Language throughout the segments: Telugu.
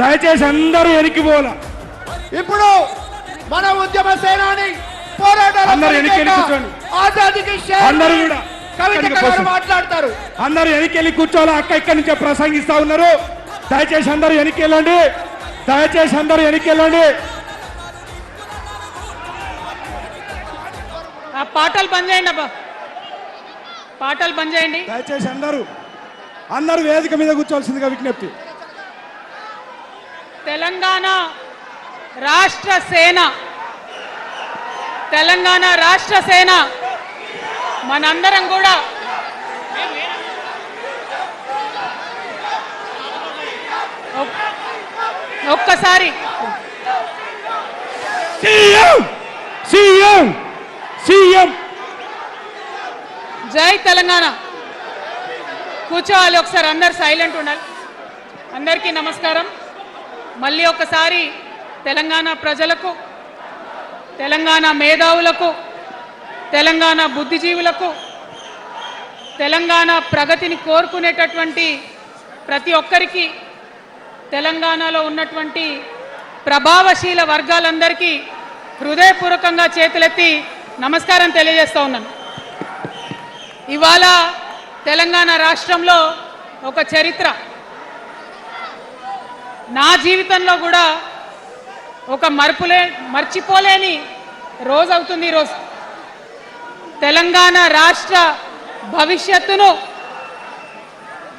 దయచేసి అందరూ వెనక్కి పోలా. ఇప్పుడు మన ఉద్యమ సేనాని పోరాటాలు అందరూ వెనక్కి కూర్చోండి. అందరూ కూడా మాట్లాడతారు. అందరూ వెనక్కి కూర్చోవాలి. అక్క ఇక్కడి నుంచే ప్రసంగిస్తా ఉన్నారు. దయచేసి అందరూ వెనక్కి వెళ్ళండి. దయచేసి అందరూ వెనక్కి వెళ్ళండి. ఆ పాటలు బంద్ చేయండి అబ్బా, పాటలు బంద్ చేయండి. దయచేసి అందరూ వేదిక మీద కూర్చోవలసిందిగా విజ్ఞప్తి. తెలంగాణ రాష్ట్ర సేన, తెలంగాణ రాష్ట్ర సేన మనందరం కూడా ఒక్కసారి సీఎం జై తెలంగాణ కూర్చోవాలి. ఒకసారి అందరు సైలెంట్ ఉండాలి. అందరికీ నమస్కారం. మళ్ళీ ఒకసారి తెలంగాణ ప్రజలకు, తెలంగాణ మేధావులకు, తెలంగాణ బుద్ధిజీవులకు, తెలంగాణ ప్రగతిని కోరుకునేటటువంటి ప్రతి ఒక్కరికి, తెలంగాణలో ఉన్నటువంటి ప్రభావశీల వర్గాలందరికీ హృదయపూర్వకంగా చేతులెత్తి నమస్కారం తెలియజేస్తూ ఉన్నాను. ఇవాళ తెలంగాణ రాష్ట్రంలో ఒక చరిత్ర, నా జీవితంలో కూడా ఒక మర్చిపోలేని రోజు అవుతుంది ఈరోజు. తెలంగాణ రాష్ట్ర భవిష్యత్తును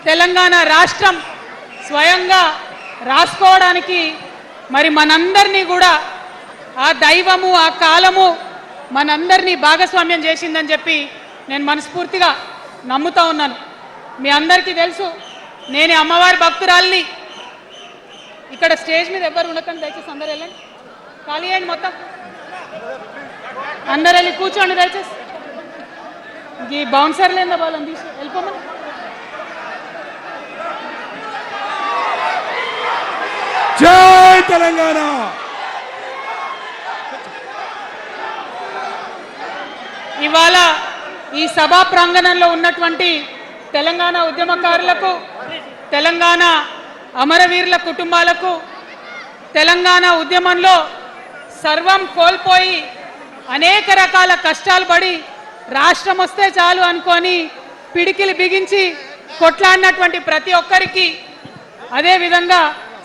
తెలంగాణ రాష్ట్రం స్వయంగా రాసుకోవడానికి మరి మనందరినీ కూడా ఆ దైవము, ఆ కాలము మనందరినీ భాగస్వామ్యం చేసిందని చెప్పి నేను మనస్ఫూర్తిగా నమ్ముతా ఉన్నాను. మీ అందరికీ తెలుసు, నేను అమ్మవారి భక్తురాలిని. ఇక్కడ స్టేజ్ మీద ఎవ్వరు ఉండకండి, దయచేసి అందరు వెళ్ళండి. ఖాళీ అయ్యండి మొత్తం, అందరు వెళ్ళి కూర్చోండి దయచేసి. ఈ బౌన్సర్ లేదా వాళ్ళని తీసి వెళ్ళిపోమని. జై తెలంగాణ. ఇవాళ ఈ సభా ప్రాంగణంలో ఉన్నటువంటి తెలంగాణ ఉద్యమకారులకు, తెలంగాణ అమరవీరుల కుటుంబాలకు, తెలంగాణ ఉద్యమంలో సర్వం కోల్పోయి అనేక రకాల కష్టాలు పడి రాష్ట్రం వస్తే చాలు అనుకొని పిడికిలు బిగించి కొట్లాడినటువంటి ప్రతి ఒక్కరికి, అదేవిధంగా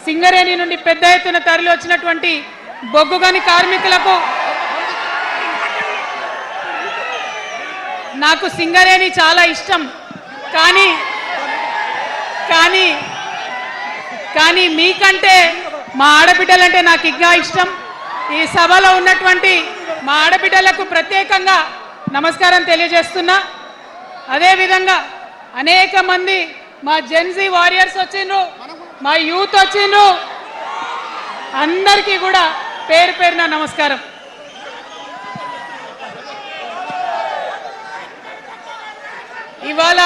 సింగరేణి నుండి పెద్ద ఎత్తున తరలి వచ్చినటువంటి బొగ్గుగని కార్మికులకు, నాకు సింగరేణి చాలా ఇష్టం, కానీ కానీ కానీ మీకంటే మా ఆడబిడ్డలంటే నాకు ఇంకా ఇష్టం. ఈ సభలో ఉన్నటువంటి మా ఆడబిడ్డలకు ప్రత్యేకంగా నమస్కారం తెలియజేస్తున్నా. అదేవిధంగా అనేక మంది మా జెన్జీ వారియర్స్ వచ్చిండ్రు, మా యూత్ వచ్చిండ్రు, అందరికీ కూడా పేరు పేరున నమస్కారం. ఇవాళ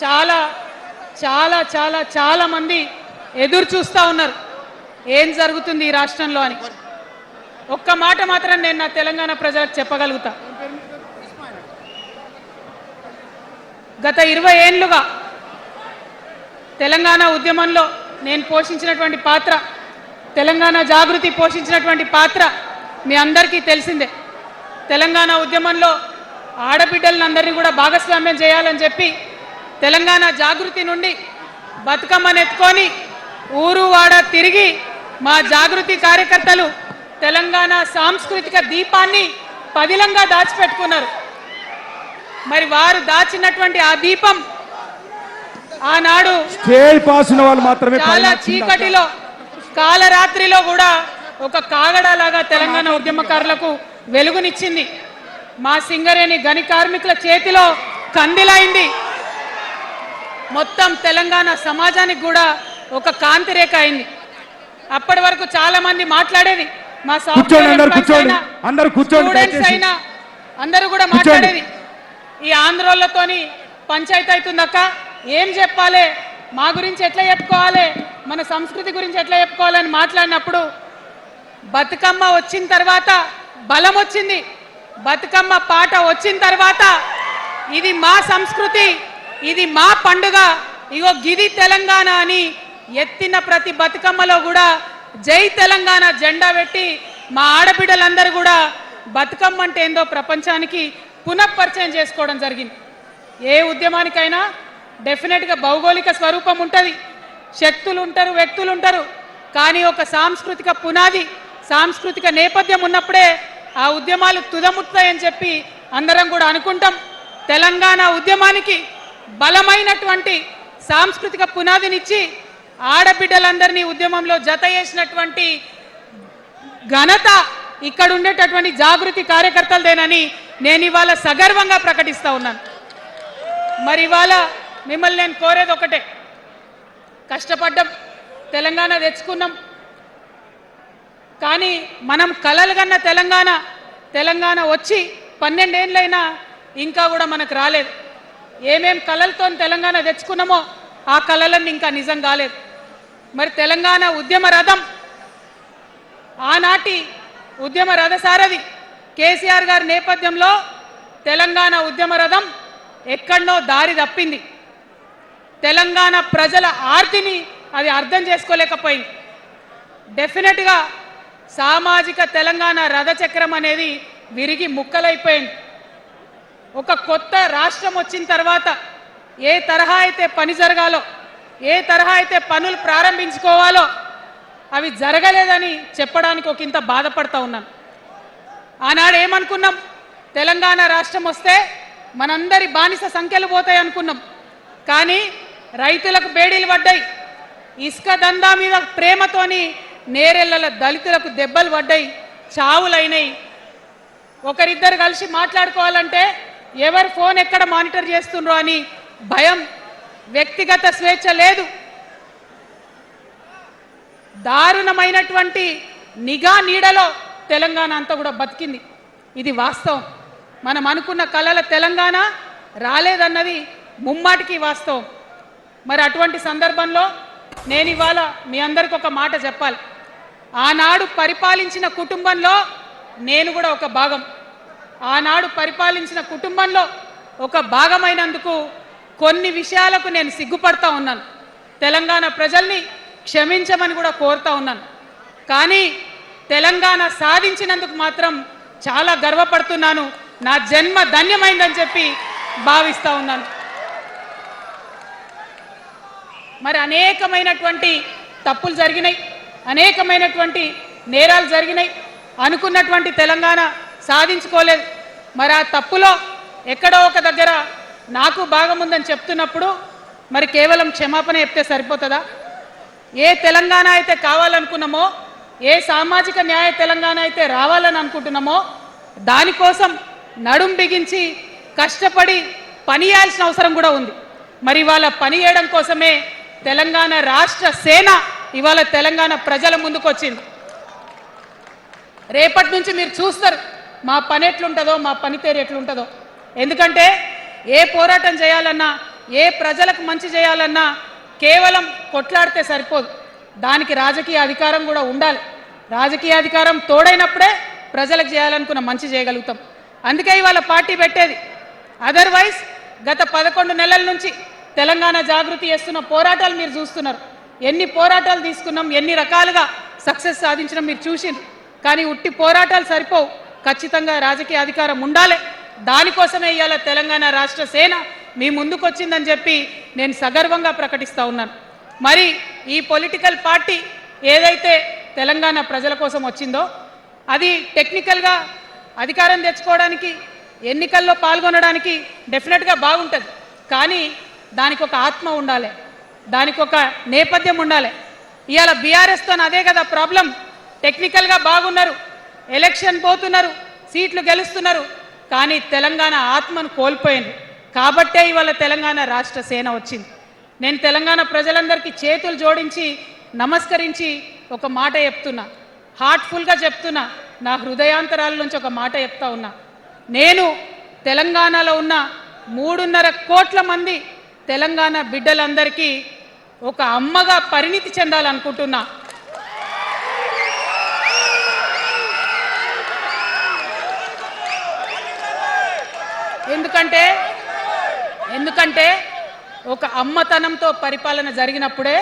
చాలా చాలా చాలా చాలా మంది ఎదురు చూస్తూ ఉన్నారు ఏం జరుగుతుంది ఈ రాష్ట్రంలో అని. ఒక్క మాట మాత్రం నేను నా తెలంగాణ ప్రజలకు చెప్పగలుగుతా. గత 20 ఏళ్లుగా తెలంగాణ ఉద్యమంలో నేను పోషించినటువంటి పాత్ర, తెలంగాణ జాగృతి పోషించినటువంటి పాత్ర మీ అందరికీ తెలిసిందే. తెలంగాణ ఉద్యమంలో ఆడబిడ్డలందరినీ కూడా భాగస్వామ్యం చేయాలని చెప్పి తెలంగాణ జాగృతి నుండి బతుకమ్మను ఎత్తుకొని ఊరు వాడ తిరిగి మా జాగృతి కార్యకర్తలు తెలంగాణ సాంస్కృతిక దీపాన్ని పదిలంగా దాచిపెట్టుకున్నారు. మరి వారు దాచినటువంటి ఆ దీపం ఆనాడు చాలా చీకటిలో కాలరాత్రిలో కూడా ఒక కాగడాలాగా తెలంగాణ ఉద్యమకారులకు వెలుగునిచ్చింది. మా సింగరేణి గని కార్మికుల చేతిలో కందిలైంది. మొత్తం తెలంగాణ సమాజానికి కూడా ఒక కాంతి రేఖ అయింది. అప్పటి వరకు చాలా మంది మాట్లాడేది, మా స్టూడెంట్స్ అయినా అందరూ కూడా మాట్లాడేది, ఈ ఆంధ్రోళ్ళతోని పంచాయతీ అవుతుందక్క, ఏం చెప్పాలి, మా గురించి ఎట్లా చెప్పుకోవాలి, మన సంస్కృతి గురించి ఎట్లా చెప్పుకోవాలని మాట్లాడినప్పుడు బతుకమ్మ వచ్చిన తర్వాత బలం వచ్చింది. బతుకమ్మ పాట వచ్చిన తర్వాత ఇది మా సంస్కృతి, ఇది మా పండుగ, ఇగో గిది తెలంగాణ అని ఎత్తిన ప్రతి బతుకమ్మలో కూడా జై తెలంగాణ జెండా పెట్టి మా ఆడబిడ్డలందరూ కూడా బతుకమ్మ అంటే ఏందో ప్రపంచానికి పునఃపరిచయం చేసుకోవడం జరిగింది. ఏ ఉద్యమానికైనా డెఫినెట్గా భౌగోళిక స్వరూపం ఉంటుంది, శక్తులు ఉంటారు, వ్యక్తులు ఉంటారు. కానీ ఒక సాంస్కృతిక పునాది, సాంస్కృతిక నేపథ్యం ఉన్నప్పుడే ఆ ఉద్యమాలు తుదముట్టాయని చెప్పి అందరం కూడా అనుకుంటాం. తెలంగాణ ఉద్యమానికి బలమైనటువంటి సాంస్కృతిక పునాదినిచ్చి ఆడబిడ్డలందరినీ ఉద్యమంలో జత చేసినటువంటి ఘనత ఇక్కడ ఉండేటటువంటి జాగృతి కార్యకర్తలదేనని నేను ఇవాళ సగర్వంగా ప్రకటిస్తా ఉన్నాను. మరి ఇవాళ మిమ్మల్ని నేను కోరేది ఒకటే, కష్టపడ్డాం, తెలంగాణ తెచ్చుకున్నాం. కానీ మనం కలలు కన్న తెలంగాణ వచ్చి 12 ఏళ్ళైనా ఇంకా కూడా మనకు రాలేదు. ఏమేం కలలతో తెలంగాణ తెచ్చుకున్నామో ఆ కలలన్నీ ఇంకా నిజం కాలేదు. మరి తెలంగాణ ఉద్యమ రథం, ఆనాటి ఉద్యమ రథసారథి కేసీఆర్ గారి నేపథ్యంలో తెలంగాణ ఉద్యమ రథం ఎక్కడనో దారి తప్పింది. తెలంగాణ ప్రజల ఆర్తిని అది అర్థం చేసుకోలేకపోయింది. డెఫినెట్గా సామాజిక తెలంగాణ రథచక్రం అనేది విరిగి ముక్కలైపోయింది. ఒక కొత్త రాష్ట్రం వచ్చిన తర్వాత ఏ తరహా అయితే పని జరగాలో, ఏ తరహా అయితే పనులు ప్రారంభించుకోవాలో అవి జరగలేదని చెప్పడానికి ఒక ఇంత బాధపడతా ఉన్నాను. ఆనాడు ఏమనుకున్నాం, తెలంగాణ రాష్ట్రం వస్తే మనందరి బానిస సంఖ్యలు పోతాయి అనుకున్నాం. కానీ రైతులకు బేడీలు పడ్డాయి, ఇసుక దందా మీద ప్రేమతోని నేరెళ్ళల దళితులకు దెబ్బలు పడ్డాయి, చావులైనాయి. ఒకరిద్దరు కలిసి మాట్లాడుకోవాలంటే ఎవరు ఫోన్ ఎక్కడ మానిటర్ చేస్తుండ్రో అని భయం, వ్యక్తిగత స్వేచ్ఛ లేదు. దారుణమైనటువంటి నిఘా నీడలో తెలంగాణ అంతా కూడా బతికింది. ఇది వాస్తవం. మనం అనుకున్న కలల తెలంగాణ రాలేదన్నది ముమ్మాటికి వాస్తవం. మరి అటువంటి సందర్భంలో నేను ఇవాళ మీ అందరికి ఒక మాట చెప్పాలి. ఆనాడు పరిపాలించిన కుటుంబంలో నేను కూడా ఒక భాగం. ఆనాడు పరిపాలించిన కుటుంబంలో ఒక భాగమైనందుకు కొన్ని విషయాలకు నేను సిగ్గుపడతా ఉన్నాను. తెలంగాణ ప్రజల్ని క్షమించమని కూడా కోరుతా ఉన్నాను. కానీ తెలంగాణ సాధించినందుకు మాత్రం చాలా గర్వపడుతున్నాను. నా జన్మ ధన్యమైందని చెప్పి భావిస్తూ ఉన్నాను. మరి అనేకమైనటువంటి తప్పులు జరిగినాయి, అనేకమైనటువంటి నేరాలు జరిగినాయి. అనుకున్నటువంటి తెలంగాణ సాధించుకోలేదు. మరి ఆ తప్పులో ఎక్కడో ఒక దగ్గర నాకు భాగం ఉందని చెప్తున్నప్పుడు మరి కేవలం క్షమాపణ చెప్తే సరిపోతుందా? ఏ తెలంగాణ అయితే కావాలనుకున్నామో, ఏ సామాజిక న్యాయ తెలంగాణ అయితే రావాలని అనుకుంటున్నామో దానికోసం నడుం బిగించి కష్టపడి పని చేయాల్సిన అవసరం కూడా ఉంది. మరి ఇవాళ పని చేయడం కోసమే తెలంగాణ రాష్ట్ర సేన ఇవాళ తెలంగాణ ప్రజల ముందుకు వచ్చింది. రేపటి నుంచి మీరు చూస్తారు మా పని ఎట్లుంటుందో, మా పనితీరు ఎట్లుంటుందో. ఎందుకంటే ఏ పోరాటం చేయాలన్నా, ఏ ప్రజలకు మంచి చేయాలన్నా కేవలం కొట్లాడితే సరిపోదు, దానికి రాజకీయ అధికారం కూడా ఉండాలి. రాజకీయ అధికారం తోడైనప్పుడే ప్రజలకు చేయాలనుకున్న మంచి చేయగలుగుతాం. అందుకే ఇవాళ పార్టీ పెట్టేది. అదర్వైజ్ గత 11 నెలల నుంచి తెలంగాణ జాగృతి చేస్తున్న పోరాటాలు మీరు చూస్తున్నారు. ఎన్ని పోరాటాలు తీసుకున్నాం, ఎన్ని రకాలుగా సక్సెస్ సాధించడం మీరు చూసిండ్రు. కానీ ఉట్టి పోరాటాలు సరిపోవు, ఖచ్చితంగా రాజకీయ అధికారం ఉండాలి. దానికోసమే ఇవాళ తెలంగాణ రాష్ట్ర సేన మీ ముందుకు వచ్చిందని చెప్పి నేను సగర్వంగా ప్రకటిస్తూ ఉన్నాను. మరి ఈ పొలిటికల్ పార్టీ ఏదైతే తెలంగాణ ప్రజల కోసం వచ్చిందో అది టెక్నికల్గా అధికారం తెచ్చుకోవడానికి, ఎన్నికల్లో పాల్గొనడానికి డెఫినెట్గా బాగుంటుంది. కానీ దానికి ఒక ఆత్మ ఉండాలి, దానికి ఒక నేపథ్యం ఉండాలి. ఇవాళ బీఆర్ఎస్తో అదే కదా ప్రాబ్లం. టెక్నికల్గా బాగున్నారు, ఎలక్షన్ పోతున్నారు, సీట్లు గెలుస్తున్నారు, కానీ తెలంగాణ ఆత్మను కోల్పోయారు. కాబట్టే ఇవాళ తెలంగాణ రాష్ట్ర సేన వచ్చింది. నేను తెలంగాణ ప్రజలందరికీ చేతులు జోడించి నమస్కరించి ఒక మాట చెప్తున్నా, హార్ట్ఫుల్గా చెప్తున్నా, నా హృదయాంతరాల నుంచి ఒక మాట చెప్తా ఉన్నా. నేను తెలంగాణలో ఉన్న 3.5 కోట్ల మంది తెలంగాణ బిడ్డలందరికీ ఒక అమ్మగా పరిణితి చెందాలనుకుంటున్నా. ఎందుకంటే ఒక అమ్మతనంతో పరిపాలన జరిగినప్పుడే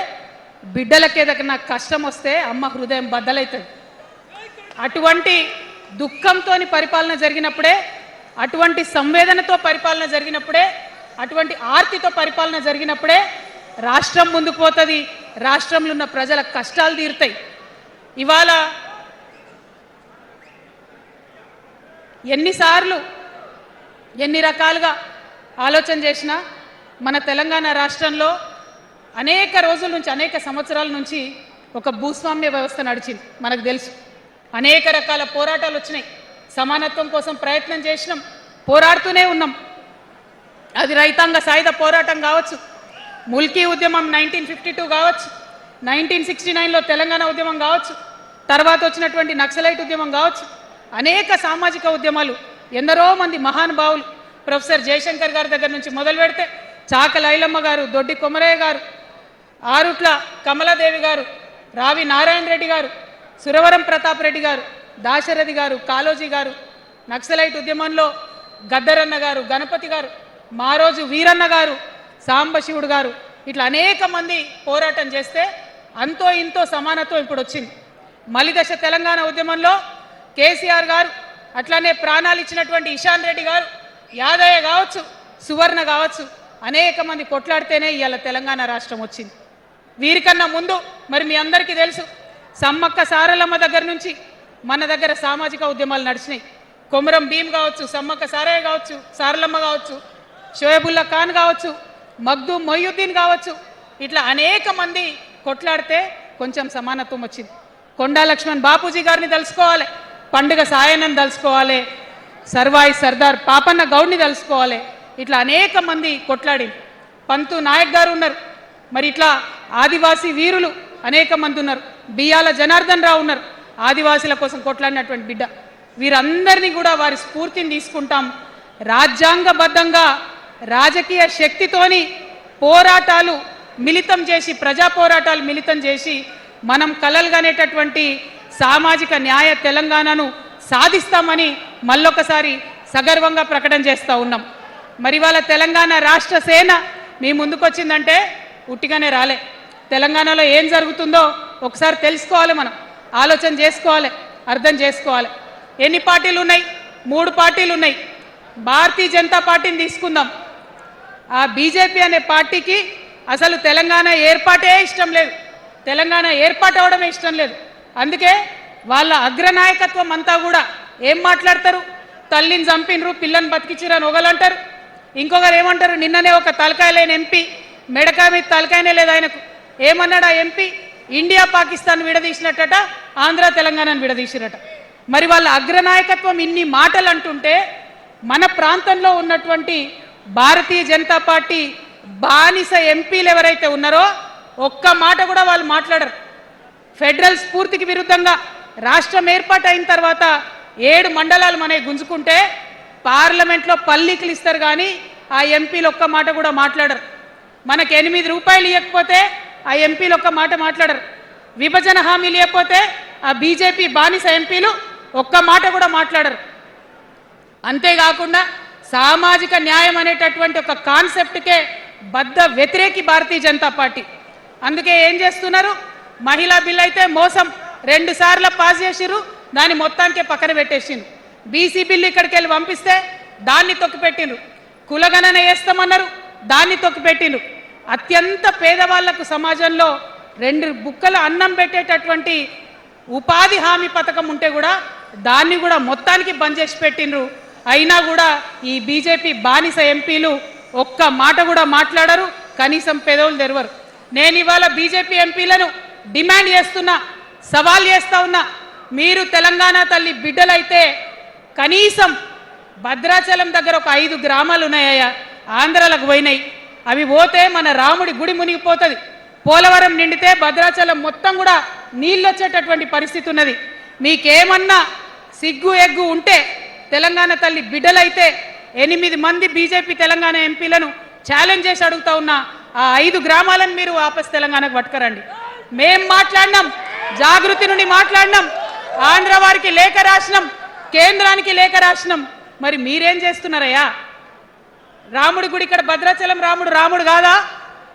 బిడ్డలకి ఏదైనా కష్టం వస్తే అమ్మ హృదయం బద్దలవుతుంది. అటువంటి దుఃఖంతో పరిపాలన జరిగినప్పుడే, అటువంటి సంవేదనతో పరిపాలన జరిగినప్పుడే, అటువంటి ఆర్తితో పరిపాలన జరిగినప్పుడే రాష్ట్రం ముందుకు పోతుంది, రాష్ట్రంలో ఉన్న ప్రజల కష్టాలు తీరుతాయి. ఇవాళ ఎన్నిసార్లు ఎన్ని రకాలుగా ఆలోచన చేసినా మన తెలంగాణ రాష్ట్రంలో అనేక రోజుల నుంచి, అనేక సంవత్సరాల నుంచి ఒక భూస్వామ్య వ్యవస్థ నడిచింది. మనకు తెలుసు, అనేక రకాల పోరాటాలు వచ్చినాయి. సమానత్వం కోసం ప్రయత్నం చేసినాం, పోరాడుతూనే ఉన్నాం. అది రైతాంగ సాయుధ పోరాటం కావచ్చు, ముల్కీ ఉద్యమం 1952 కావచ్చు, 1969లో తెలంగాణ ఉద్యమం కావచ్చు, తర్వాత వచ్చినటువంటి నక్సలైట్ ఉద్యమం కావచ్చు, అనేక సామాజిక ఉద్యమాలు, ఎందరో మంది మహానుభావులు, ప్రొఫెసర్ జయశంకర్ గారి దగ్గర నుంచి మొదలు పెడితే చాకల ఐలమ్మ గారు, దొడ్డి కొమరయ్య గారు, ఆరుట్ల కమలాదేవి గారు, రావి నారాయణ రెడ్డి గారు, సురవరం ప్రతాప్ రెడ్డి గారు, దాశరథి గారు, కాళోజీ గారు, నక్సలైట్ ఉద్యమంలో గద్దరన్న గారు, గణపతి గారు, మారోజు వీరన్న గారు, సాంబశివుడు గారు, ఇట్లా అనేక మంది పోరాటం చేస్తే అంతో ఇంతో సమానత్వం ఇప్పుడు వచ్చింది. మలిదశ తెలంగాణ ఉద్యమంలో కేసీఆర్ గారు, అట్లానే ప్రాణాలు ఇచ్చినటువంటి ఇషాన్ రెడ్డి గారు, యాదయ్య కావచ్చు, సువర్ణ కావచ్చు, అనేక మంది కొట్లాడితేనే ఇవాళ తెలంగాణ రాష్ట్రం వచ్చింది. వీరికన్నా ముందు మరి మీ అందరికీ తెలుసు, సమ్మక్క సారలమ్మ దగ్గర నుంచి మన దగ్గర సామాజిక ఉద్యమాలు నడిచినాయి. కొమరం భీమ్ కావచ్చు, సమ్మక్క సారయ్య కావచ్చు, సారలమ్మ కావచ్చు, షోయబుల్లా ఖాన్ కావచ్చు, మగ్దూం మొయ్యుద్దీన్ కావచ్చు, ఇట్లా అనేక మంది కొట్లాడితే కొంచెం సమానత్వం వచ్చింది. కొండా లక్ష్మణ్ బాపూజీ గారిని తెలుసుకోవాలి, పండుగ సాయనని తెలుసుకోవాలి, సర్వాయి సర్దార్ పాపన్న గౌడ్ని తెలుసుకోవాలి. ఇట్లా అనేక మంది కొట్లాడి, పంతు నాయక్ గారు ఉన్నారు, మరి ఇట్లా ఆదివాసీ వీరులు అనేక మంది ఉన్నారు, బియ్యాల జనార్దన్ రావు ఉన్నారు, ఆదివాసీల కోసం కొట్లాడినటువంటి బిడ్డ. వీరందరినీ కూడా వారి స్ఫూర్తిని తీసుకుంటాం. రాజ్యాంగబద్ధంగా రాజకీయ శక్తితోని పోరాటాలు మిళితం చేసి, ప్రజా పోరాటాలు మిళితం చేసి మనం కలలుగనేటటువంటి సామాజిక న్యాయ తెలంగాణను సాధిస్తామని మళ్ళొకసారి సగర్వంగా ప్రకటన చేస్తూ ఉన్నాం. మరి వాళ్ళ తెలంగాణ రాష్ట్ర సేన మీ ముందుకొచ్చిందంటే ఉట్టిగానే రాలే. తెలంగాణలో ఏం జరుగుతుందో ఒకసారి తెలుసుకోవాలి, మనం ఆలోచన చేసుకోవాలి, అర్థం చేసుకోవాలి. ఎన్ని పార్టీలు ఉన్నాయి? 3 పార్టీలు ఉన్నాయి. భారతీయ జనతా పార్టీని తీసుకుందాం. ఆ బీజేపీ అనే పార్టీకి అసలు తెలంగాణ ఏర్పాటే ఇష్టం లేదు, తెలంగాణ ఏర్పాటు అవడమే ఇష్టం లేదు. అందుకే వాళ్ళ అగ్రనాయకత్వం అంతా కూడా ఏం మాట్లాడతారు? తల్లిని చంపినరు, పిల్లని బతికించారు అని ఒకలంటారు, ఇంకొకరు ఏమంటారు? నిన్ననే ఒక తలకాయ లేని ఎంపీ, మెడకాయ మీద తలకాయనే లేదు ఆయనకు, ఏమన్నాడు ఆ ఎంపీ? ఇండియా పాకిస్తాన్ విడదీసినట్టట, ఆంధ్ర తెలంగాణను విడదీసిరట. మరి వాళ్ళ అగ్రనాయకత్వం ఇన్ని మాటలు అంటుంటే మన ప్రాంతంలో ఉన్నటువంటి భారతీయ జనతా పార్టీ బానిస ఎంపీలు ఎవరైతే ఉన్నారో ఒక్క మాట కూడా వాళ్ళు మాట్లాడరు. ఫెడరల్ స్ఫూర్తికి విరుద్ధంగా రాష్ట్రం ఏర్పాటు అయిన తర్వాత 7 మండలాలు మనకి గుంజుకుంటే పార్లమెంట్లో పల్లీకులు ఇస్తారు, కానీ ఆ ఎంపీలు ఒక్క మాట కూడా మాట్లాడరు. మనకు 8 రూపాయలు ఇవ్వకపోతే ఆ ఎంపీలు ఒక్క మాట మాట్లాడరు. విభజన హామీలు ఇవ్వకపోతే ఆ బీజేపీ బానిస ఎంపీలు ఒక్క మాట కూడా మాట్లాడరు. అంతేకాకుండా సామాజిక న్యాయం అనేటటువంటి ఒక కాన్సెప్ట్కే బద్ద వ్యతిరేకి భారతీయ జనతా పార్టీ. అందుకే ఏం చేస్తున్నారు? మహిళా బిల్ అయితే మోసం, 2 సార్లు పాస్ చేసిర్రు, దాన్ని మొత్తానికే పక్కన పెట్టేసిండ్రు. బీసీ బిల్లు ఇక్కడికి వెళ్ళి పంపిస్తే దాన్ని తొక్కిపెట్టిండ్రు. కులగణన వేస్తామన్నారు, దాన్ని తొక్కిపెట్టిండ్రు. అత్యంత పేదవాళ్లకు సమాజంలో 2 బుక్కల అన్నం పెట్టేటటువంటి ఉపాధి హామీ పథకం ఉంటే కూడా దాన్ని కూడా మొత్తానికి బంద్ చేసి పెట్టిండ్రు. అయినా కూడా ఈ బీజేపీ బానిస ఎంపీలు ఒక్క మాట కూడా మాట్లాడరు, కనీసం పెదవులు తెరవరు. నేను ఇవాళ బీజేపీ ఎంపీలను డిమాండ్ చేస్తున్నా, సవాల్ చేస్తా ఉన్నా, మీరు తెలంగాణ తల్లి బిడ్డలైతే కనీసం భద్రాచలం దగ్గర ఒక 5 గ్రామాలు ఉన్నాయా, ఆంధ్రాలకు పోయినాయి, అవి పోతే మన రాముడి గుడి మునిగిపోతుంది. పోలవరం నిండితే భద్రాచలం మొత్తం కూడా నీళ్ళు వచ్చేటటువంటి పరిస్థితి ఉన్నది. మీకేమన్నా సిగ్గు ఎగ్గు ఉంటే తెలంగాణ తల్లి బిడ్డలైతే 8 మంది బీజేపీ తెలంగాణ ఎంపీలను ఛాలెంజ్ చేసి అడుగుతా ఉన్నా, ఆ 5 గ్రామాలను మీరు వాపస్ తెలంగాణకు పట్టుకరండి. మేం మాట్లాడినాం, జాగృతి నుండి మాట్లాడినాం, ఆంధ్ర వారికి లేఖ రాసినాం, కేంద్రానికి లేఖ రాసినాం. మరి మీరేం చేస్తున్నారయ్యా? రాముడి గుడి ఇక్కడ భద్రాచలం రాముడు కాదా?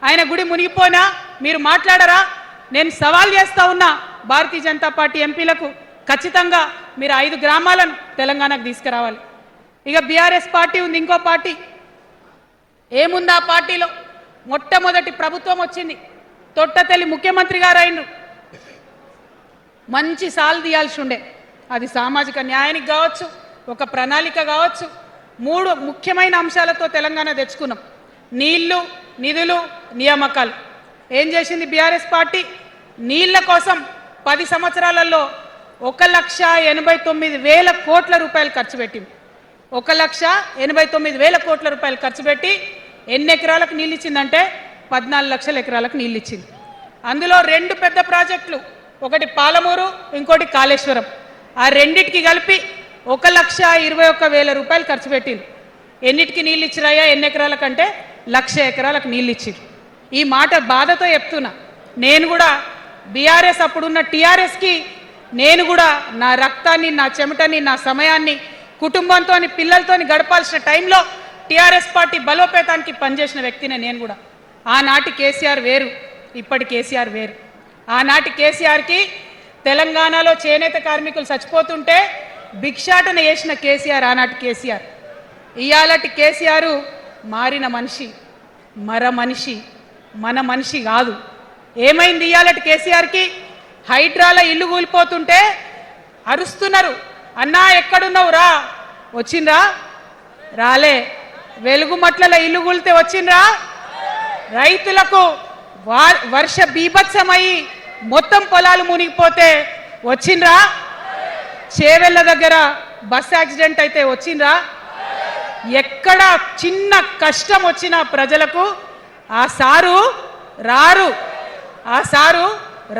ఆయన గుడి మునిగిపోయినా మీరు మాట్లాడరా? నేను సవాల్ చేస్తా ఉన్నా భారతీయ జనతా పార్టీ ఎంపీలకు, ఖచ్చితంగా మీరు 5 గ్రామాలను తెలంగాణకు తీసుకురావాలి. ఇక బీఆర్ఎస్ పార్టీ ఉంది, ఇంకో పార్టీ. ఏముంది ఆ పార్టీలో? మొట్టమొదటి ప్రభుత్వం వచ్చింది, తొట్టతల్లి ముఖ్యమంత్రి గారు అయినరు. మంచి సాలు తీయాల్సి ఉండే, అది సామాజిక న్యాయానికి కావచ్చు, ఒక ప్రణాళిక కావచ్చు. 3 ముఖ్యమైన అంశాలతో తెలంగాణ తెచ్చుకున్నాం: నీళ్లు, నిధులు, నియామకాలు. ఏం చేసింది బీఆర్ఎస్ పార్టీ? నీళ్ల కోసం 10 సంవత్సరాలలో 1,89,000 కోట్ల రూపాయలు ఖర్చు పెట్టింది. 1,89,000 కోట్ల రూపాయలు ఖర్చు పెట్టి ఎన్ని ఎకరాలకు నీళ్ళు ఇచ్చిందంటే 14 లక్షల ఎకరాలకు నీళ్ళు ఇచ్చింది. అందులో 2 పెద్ద ప్రాజెక్టులు, ఒకటి పాలమూరు, ఇంకోటి కాళేశ్వరం. ఆ రెండిటికి కలిపి 1,21,000 రూపాయలు ఖర్చు పెట్టింది. ఎన్నిటికి నీళ్ళు ఇచ్చిరాయా? ఎన్ని ఎకరాలకంటే 1,00,000 ఎకరాలకు నీళ్ళు ఇచ్చింది. ఈ మాట బాధతో చెప్తున్నా. నేను కూడా బీఆర్ఎస్ అప్పుడున్న టీఆర్ఎస్కి నేను కూడా నా రక్తాన్ని, నా చెమటని, నా సమయాన్ని కుటుంబంతో, పిల్లలతో గడపాల్సిన టైంలో టీఆర్ఎస్ పార్టీ బలోపేతానికి పనిచేసిన వ్యక్తినే నేను కూడా. ఆనాటి కేసీఆర్ వేరు, ఇప్పటి కేసీఆర్ వేరు. ఆనాటి కేసీఆర్కి తెలంగాణలో చేనేత కార్మికులు చచ్చిపోతుంటే భిక్షాటన చేసిన కేసీఆర్ ఆనాటి కేసీఆర్. ఇయాలటి కేసీఆర్ మారిన మనిషి, మనిషి, మన మనిషి కాదు. ఏమైంది ఇయాలటి కేసీఆర్కి? హైడ్రాల ఇల్లు కూలిపోతుంటే అరుస్తున్నారు, అన్నా ఎక్కడున్నావు రా? వచ్చిండ్రా? రాలే. వెలుగుమట్ల ఇల్లు కూలితే వచ్చిండ్రా? రైతులకు వర్ష బీభత్సమై మొత్తం పొలాలు మునిగిపోతే వచ్చిండ్రా? చేవెళ్ళ దగ్గర బస్ యాక్సిడెంట్ అయితే వచ్చిండ్రా? ఎక్కడ చిన్న కష్టం వచ్చినా ప్రజలకు ఆ సారు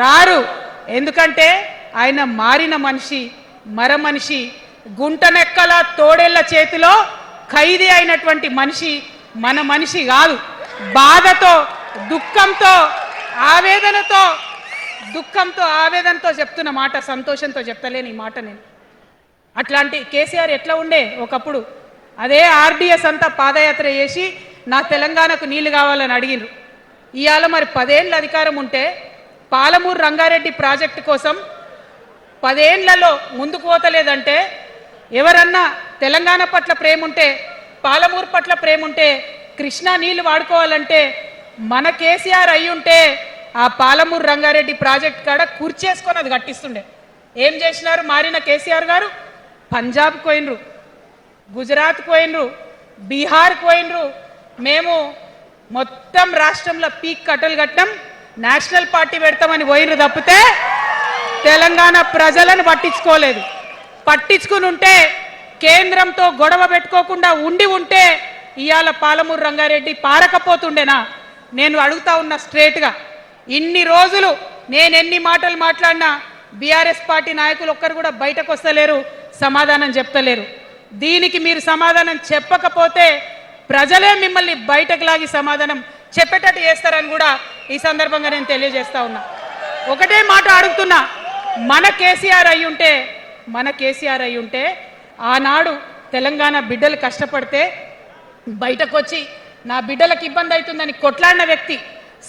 రారు. ఎందుకంటే ఆయన మారిన మనిషి, మనిషి, గుంటనెక్కల తోడేళ్ల చేతిలో ఖైదీ అయినటువంటి మనిషి, మన మనిషి కాదు. బాధతో, దుఃఖంతో, ఆవేదనతో చెప్తున్న మాట, సంతోషంతో చెప్తలేని ఈ మాట నేను. అట్లాంటి కేసీఆర్ ఎట్లా ఉండే ఒకప్పుడు? అదే ఆర్డీఎస్ అంతా పాదయాత్ర చేసి నా తెలంగాణకు నీళ్లు కావాలని అడిగినారు. ఇవాళ మరి 10 ఏళ్ళ అధికారం ఉంటే పాలమూరు రంగారెడ్డి ప్రాజెక్టు కోసం 10 ఏళ్లలో ముందుకు పోతలేదంటే, ఎవరన్నా తెలంగాణ పట్ల ప్రేమ ఉంటే, పాలమూరు పట్ల ప్రేమ ఉంటే, కృష్ణా నీళ్లు వాడుకోవాలంటే మన కేసీఆర్ అయి ఉంటే ఆ పాలమూరు రంగారెడ్డి ప్రాజెక్ట్ కాడ కూర్చేసుకొని అది కట్టిస్తుండే. ఏం చేసినారు మారిన కేసీఆర్ గారు? పంజాబ్ పోయినరు, గుజరాత్ పోయినరు, బీహార్ పోయినరు. మేము మొత్తం రాష్ట్రంలో పీక్ కట్టలు కట్టం, నేషనల్ పార్టీ పెడతామని పోయినరు తప్పితే తెలంగాణ ప్రజలను పట్టించుకోలేదు. పట్టించుకుని ఉంటే, కేంద్రంతో గొడవ పెట్టుకోకుండా ఉంటే ఇవాళ పాలమూరు రంగారెడ్డి పారకపోతుండేనా? నేను అడుగుతా ఉన్నా స్ట్రేట్గా. ఇన్ని రోజులు నేను ఎన్ని మాటలు మాట్లాడినా బీఆర్ఎస్ పార్టీ నాయకులు ఒక్కరు కూడా బయటకు వస్తలేరు, సమాధానం చెప్తలేరు. దీనికి మీరు సమాధానం చెప్పకపోతే ప్రజలే మిమ్మల్ని బయటకు లాగి సమాధానం చెప్పేటట్టు చేస్తారని కూడా ఈ సందర్భంగా నేను తెలియజేస్తా ఉన్నా. ఒకటే మాట అడుగుతున్నా, మన కేసీఆర్ అయి ఉంటే ఆనాడు తెలంగాణ బిడ్డలు కష్టపడితే బయటకు వచ్చి నా బిడ్డలకు ఇబ్బంది అవుతుందని కొట్లాడిన వ్యక్తి,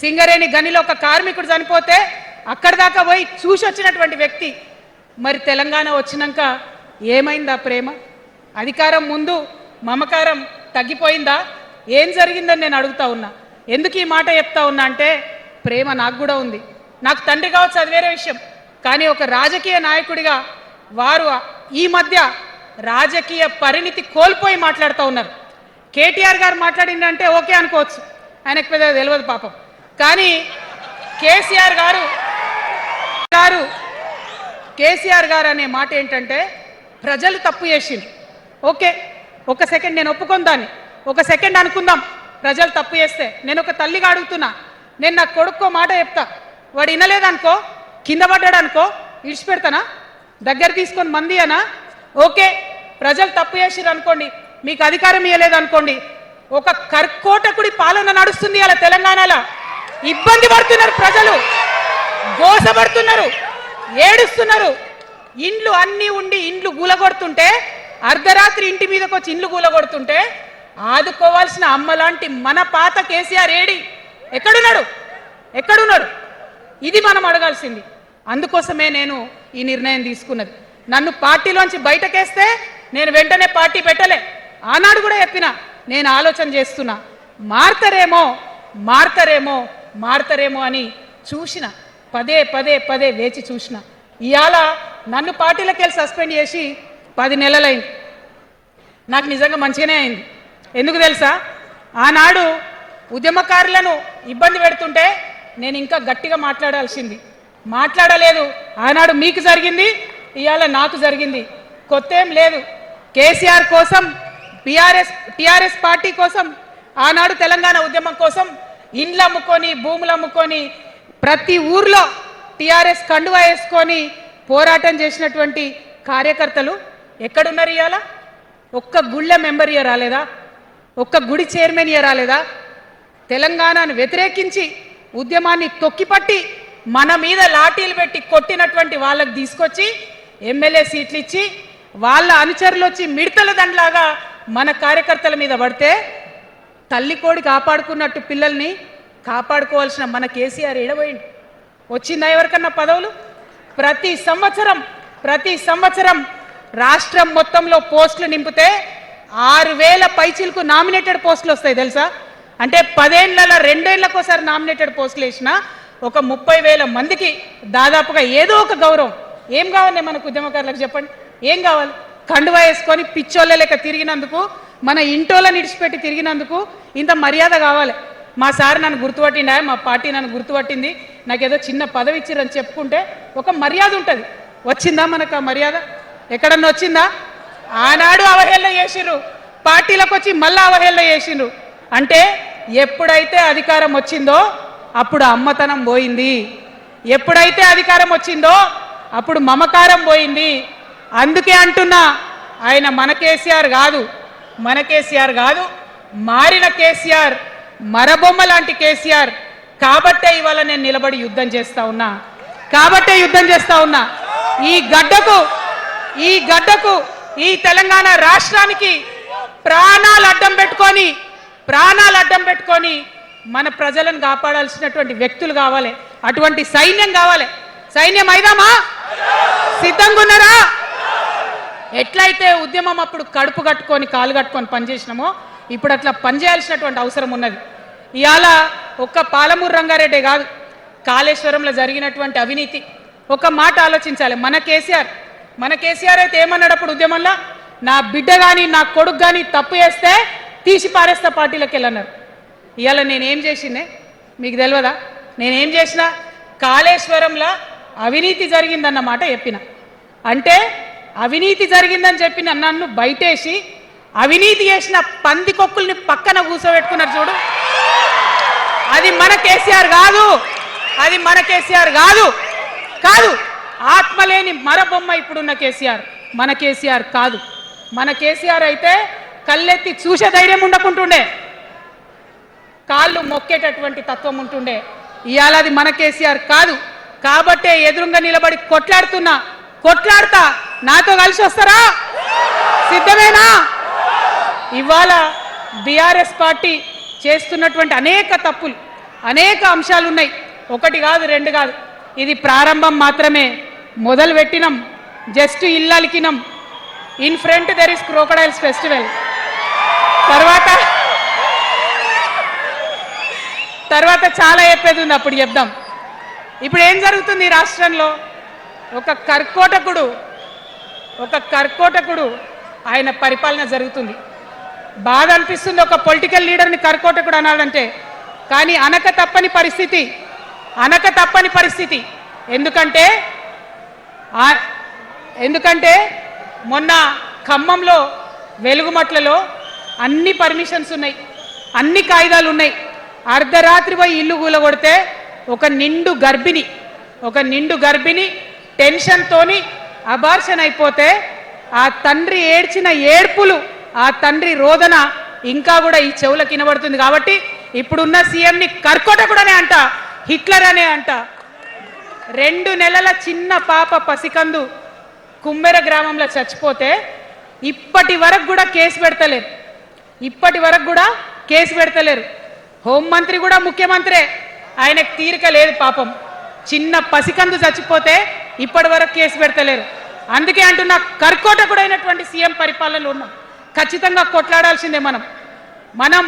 సింగరేణి గనిలో ఒక కార్మికుడు చనిపోతే అక్కడి దాకా పోయి చూసి వచ్చినటువంటి వ్యక్తి. మరి తెలంగాణ వచ్చినాక ఏమైందా ప్రేమ? అధికారం ముందు మమకారం తగ్గిపోయిందా? ఏం జరిగిందని నేను అడుగుతా ఉన్నా. ఎందుకు ఈ మాట చెప్తా ఉన్నా అంటే, ప్రేమ నాకు కూడా ఉంది. నాకు తండ్రి కావచ్చు, అది వేరే విషయం. కానీ ఒక రాజకీయ నాయకుడిగా వారు ఈ మధ్య రాజకీయ పరిణితి కోల్పోయి మాట్లాడుతూ ఉన్నారు. కేటీఆర్ గారు మాట్లాడిందంటే ఓకే అనుకోవచ్చు, ఆయనకు పెద్దగా తెలియదు పాపం. కానీ కేసీఆర్ గారు అనే మాట ఏంటంటే, ప్రజలు తప్పు చేసిండ్రు. ఓకే, ఒక సెకండ్ నేను ఒప్పుకొని దాన్ని, ఒక సెకండ్ అనుకుందాం. ప్రజలు తప్పు చేస్తే నేను ఒక తల్లిగా అడుగుతున్నా. నేను నా కొడుకో మాట చెప్తా, వాడు వినలేదనుకో, కింద పడ్డాడు అనుకో, ఇడిచిపెడతానా? దగ్గర తీసుకొని మంది అనా? ఓకే, ప్రజలు తప్పు చేసిర్రు అనుకోండి, మీకు అధికారం ఇవ్వలేదు అనుకోండి, ఒక కర్కోటకుడి పాలన నడుస్తుంది అలా తెలంగాణలో. ఇబ్బంది పడుతున్నారు ప్రజలు, గోసపడుతున్నారు, ఏడుస్తున్నారు. ఇండ్లు అన్నీ ఉండి ఇండ్లు గూలగొడుతుంటే, అర్ధరాత్రి ఇంటి మీదకి వచ్చి ఇండ్లు గూలగొడుతుంటే ఆదుకోవాల్సిన అమ్మ లాంటి మన పాత కేసీఆర్ ఏడి ఎక్కడున్నాడు ఎక్కడున్నాడు ఇది మనం అడగాల్సింది. అందుకోసమే నేను ఈ నిర్ణయం తీసుకున్నది. నన్ను పార్టీలోంచి బయటకేస్తే నేను వెంటనే పార్టీ పెట్టలే. ఆనాడు కూడా చెప్పిన నేను ఆలోచన చేస్తున్నా, మారతారేమో మారతారేమో మారతారేమో అని చూసిన, పదే పదే పదే వేచి చూసిన. ఇవాళ నన్ను పార్టీలోకి వెళ్ళి సస్పెండ్ చేసి 10 నెలలైంది. నాకు నిజంగా మంచిగానే అయింది. ఎందుకు తెలుసా, ఆనాడు ఉద్యమకారులను ఇబ్బంది పెడుతుంటే నేను ఇంకా గట్టిగా మాట్లాడాల్సింది, మాట్లాడలేదు. ఆనాడు మీకు జరిగింది, ఇవాళ నాకు జరిగింది. కొత్త ఏం లేదు. కేసీఆర్ కోసం, టిఆర్ఎస్ పార్టీ కోసం, ఆనాడు తెలంగాణ ఉద్యమం కోసం ఇండ్లు అమ్ముకొని భూములు అమ్ముకొని ప్రతి ఊర్లో టిఆర్ఎస్ కండువా వేసుకొని పోరాటం చేసినటువంటి కార్యకర్తలు ఎక్కడున్నారు ఇవాళ? ఒక్క గుళ్ళ మెంబర్ ఇయర్ రాలేదా? ఒక్క గుడి చైర్మన్ ఇయర్ రాలేదా? తెలంగాణను వ్యతిరేకించి ఉద్యమాన్ని తొక్కిపట్టి మన మీద లాఠీలు పెట్టి కొట్టినటువంటి వాళ్ళకు తీసుకొచ్చి ఎమ్మెల్యే సీట్లు ఇచ్చి వాళ్ళ అనుచరులు వచ్చి మిడతల దండలాగా మన కార్యకర్తల మీద పడితే తల్లి కోడి కాపాడుకున్నట్టు పిల్లల్ని కాపాడుకోవాల్సిన మన కేసీఆర్ ఏడబోయింది. వచ్చిందా ఎవరికన్నా పదవులు? ప్రతి సంవత్సరం రాష్ట్రం మొత్తంలో పోస్టులు నింపితే 6,000 పైచిలకు నామినేటెడ్ పోస్టులు వస్తాయి తెలుసా? అంటే 10 ఏళ్లలో 2 ఏళ్లకోసారి నామినేటెడ్ పోస్టులు వేసినా ఒక 30,000 మందికి దాదాపుగా ఏదో ఒక గౌరవం. ఏం కావాలి మనకు ఉద్యమకారులకు చెప్పండి? ఏం కావాలి? కండువా వేసుకొని పిచ్చోళ్ళ లెక్క తిరిగినందుకు, మన ఇంటోళ్ళని ఇడిచిపెట్టి తిరిగినందుకు ఇంత మర్యాద కావాలి. మా సార్ నన్ను గుర్తుపట్టిండా, మా పార్టీ నన్ను గుర్తుపట్టింది, నాకేదో చిన్న పదవి ఇచ్చిరని చెప్పుకుంటే ఒక మర్యాద ఉంటుంది. వచ్చిందా మనకు ఆ మర్యాద? ఎక్కడన్నా వచ్చిందా? ఆనాడు అవహేళన చేసిండ్రు, పార్టీలకు వచ్చి మళ్ళా అవహేళన చేసిండ్రు. అంటే ఎప్పుడైతే అధికారం వచ్చిందో అప్పుడు అమ్మతనం పోయింది, ఎప్పుడైతే అధికారం వచ్చిందో అప్పుడు మమకారం పోయింది. అందుకే అంటున్నా, ఆయన మన కేసీఆర్ కాదు, మారిన కేసీఆర్, మరబొమ్మ లాంటి కేసీఆర్. కాబట్టే ఇవాళ నేను నిలబడి యుద్ధం చేస్తా ఉన్నా. ఈ గడ్డకు ఈ తెలంగాణ రాష్ట్రానికి ప్రాణాలు అడ్డం పెట్టుకొని మన ప్రజలను కాపాడాల్సినటువంటి వ్యక్తులు కావాలి, అటువంటి సైన్యం కావాలి. సైన్యం అయిదామా? సిద్ధంగా ఉన్నారా? ఎట్లయితే ఉద్యమం అప్పుడు కడుపు కట్టుకొని కాలు కట్టుకొని పనిచేసినామో ఇప్పుడు అట్లా పనిచేయాల్సినటువంటి అవసరం ఉన్నది. ఇవాళ ఒక్క పాలమూరు రంగారెడ్డి కాదు, కాళేశ్వరంలో జరిగినటువంటి అవినీతి ఒక మాట ఆలోచించాలి. మన కేసీఆర్ అయితే ఏమన్నాడు అప్పుడు ఉద్యమంలో? నా బిడ్డ కానీ నా కొడుకు కానీ తప్పు చేస్తే తీసి పారేస్తా పార్టీలకు వెళ్ళన్నారు. ఇవాళ నేనేం చేసిందే మీకు తెలియదా? నేనేం చేసిన? కాళేశ్వరంలో అవినీతి జరిగిందన్నమాట చెప్పిన. అంటే అవినీతి జరిగిందని చెప్పిన నన్ను బయటేసి అవినీతి చేసిన పందికొక్కుల్ని పక్కన కూర్చోబెట్టుకున్నారు చూడు, అది మన కేసీఆర్ కాదు. ఆత్మలేని మరబొమ్మ ఇప్పుడున్న కేసీఆర్, మన కేసీఆర్ కాదు. మన కేసీఆర్ అయితే కళ్ళెత్తి చూసే ధైర్యం ఉండకుంటుండే, కాళ్ళు మొక్కేటటువంటి తత్వం ఉంటుండే. ఇవాళ అది మన కేసీఆర్ కాదు. కాబట్టే ఎదురుగా నిలబడి కొట్లాడతా. నాతో కలిసి వస్తారా? సిద్ధమేనా? ఇవాళ బీఆర్ఎస్ పార్టీ చేస్తున్నటువంటి అనేక తప్పులు, అనేక అంశాలు ఉన్నాయి. 1 కాదు 2 కాదు. ఇది ప్రారంభం మాత్రమే. మొదలు పెట్టినాం, జస్ట్ ఇల్లలికినాం. In front there is crocodiles festival. తర్వాత చాలా చెప్పేది ఉంది, అప్పుడు చెప్దాం. ఇప్పుడు ఏం జరుగుతుంది ఈ రాష్ట్రంలో? ఒక కర్కోటకుడు ఆయన పరిపాలన జరుగుతుంది. బాధ అనిపిస్తుంది ఒక పొలిటికల్ లీడర్ని కర్కోటకుడు అనాలంటే. కానీ అనక తప్పని పరిస్థితి. ఎందుకంటే మొన్న ఖమ్మంలో వెలుగుమట్లలో అన్ని పర్మిషన్స్ ఉన్నాయి, అన్ని కాయిదాలు ఉన్నాయి. అర్ధరాత్రి పోయి ఇల్లు కూలగొడితే ఒక నిండు గర్భిణి టెన్షన్తోని అబార్షన్ అయిపోతే ఆ తండ్రి ఏడ్చిన ఏడ్పులు, ఆ తండ్రి రోదన ఇంకా కూడా ఈ చెవులకు వినబడుతుంది. కాబట్టి ఇప్పుడున్న సీఎంని కర్కోటకుడనే అంట, హిట్లర్ అనే అంట. 2 నెలల చిన్న పాప పసికందు కుమ్మెర గ్రామంలో చచ్చిపోతే ఇప్పటి వరకు కూడా కేసు పెడతలేదు. ఇప్పటి వరకు కూడా కేసు పెడతలేరు. హోంమంత్రి కూడా ముఖ్యమంత్రే, ఆయనకు తీరిక లేదు పాపం. చిన్న పసికందు చచ్చిపోతే ఇప్పటి వరకు కేసు పెడతలేరు. అందుకే అంటున్నా, కర్కోటకుడైనటువంటి సీఎం పరిపాలనలో ఉన్నాం, ఖచ్చితంగా కొట్లాడాల్సిందే. మనం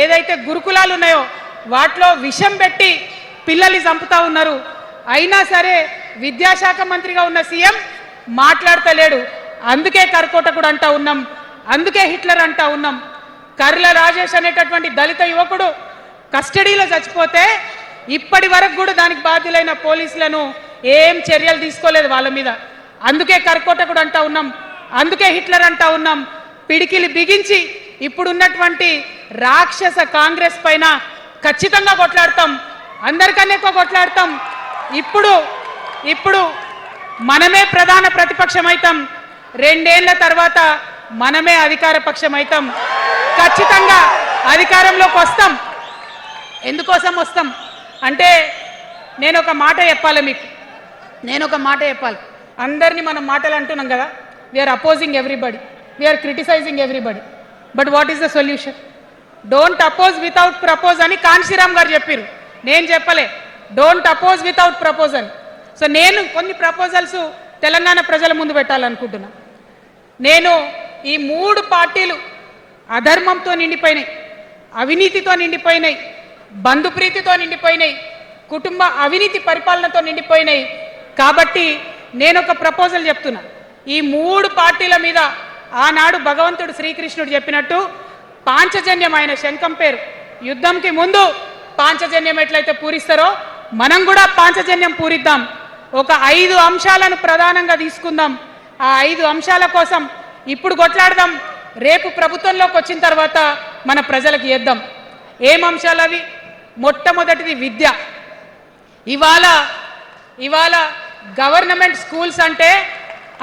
ఏదైతే గురుకులాలు ఉన్నాయో వాటిలో విషం పెట్టి పిల్లల్ని చంపుతా ఉన్నారు. అయినా సరే విద్యాశాఖ మంత్రిగా ఉన్న సీఎం మాట్లాడతలేడు. అందుకే కర్కోటకుడు అంటా ఉన్నాం, అందుకే హిట్లర్ అంటా ఉన్నాం. కర్ల రాజేష్ అనేటటువంటి దళిత యువకుడు కస్టడీలో చచ్చిపోతే ఇప్పటి వరకు కూడా దానికి బాధ్యులైన పోలీసులను ఏం చర్యలు తీసుకోలేదు వాళ్ళ మీద. అందుకే కర్కోటకుడు అంటా ఉన్నాం, అందుకే హిట్లర్ అంటా ఉన్నాం. పిడికిలి బిగించి ఇప్పుడున్నటువంటి రాక్షస కాంగ్రెస్ పైన ఖచ్చితంగా కొట్లాడతాం, అందరికన్నా ఎక్కువ కొట్లాడతాం. ఇప్పుడు మనమే ప్రధాన ప్రతిపక్షం అవుతాం, 2 ఏళ్ల తర్వాత మనమే అధికార పక్షం అవుతాం. ఖచ్చితంగా అధికారంలోకి వస్తాం. ఎందుకోసం వస్తాం అంటే నేను ఒక మాట చెప్పాలి మీకు, అందరినీ మనం మాటలు అంటున్నాం కదా, we're opposing everybody, we're criticising everybody, but what is the solution? Don't oppose without propose అని కాన్శీరామ్ గారు చెప్పారు, నేను చెప్పలే. డోంట్ అపోజ్ వితౌట్ ప్రపోజ్ అని. సో నేను కొన్ని ప్రపోజల్స్ తెలంగాణ ప్రజల ముందు పెట్టాలనుకుంటున్నా. నేను ఈ 3 పార్టీలు అధర్మంతో నిండిపోయినాయి, అవినీతితో నిండిపోయినాయి, బంధుప్రీతితో నిండిపోయినాయి, కుటుంబ అవినీతి పరిపాలనతో నిండిపోయినాయి. కాబట్టి నేను ఒక ప్రపోజల్ చెప్తున్నా. ఈ 3 పార్టీల మీద ఆనాడు భగవంతుడు శ్రీకృష్ణుడు చెప్పినట్టు పాంచజన్యం, ఆయన శంఖం పేరు, యుద్ధంకి ముందు పాంచజన్యం ఎట్లయితే పూరిస్తారో మనం కూడా పాంచజన్యం పూరిద్దాం. ఒక 5 అంశాలను ప్రధానంగా తీసుకుందాం. ఆ 5 అంశాల కోసం ఇప్పుడు కొట్లాడదాం, రేపు ప్రభుత్వంలోకి వచ్చిన తర్వాత మన ప్రజలకు ఇద్దాం. ఏం అంశాలు అవి? మొట్టమొదటిది విద్య. ఇవాళ గవర్నమెంట్ స్కూల్స్ అంటే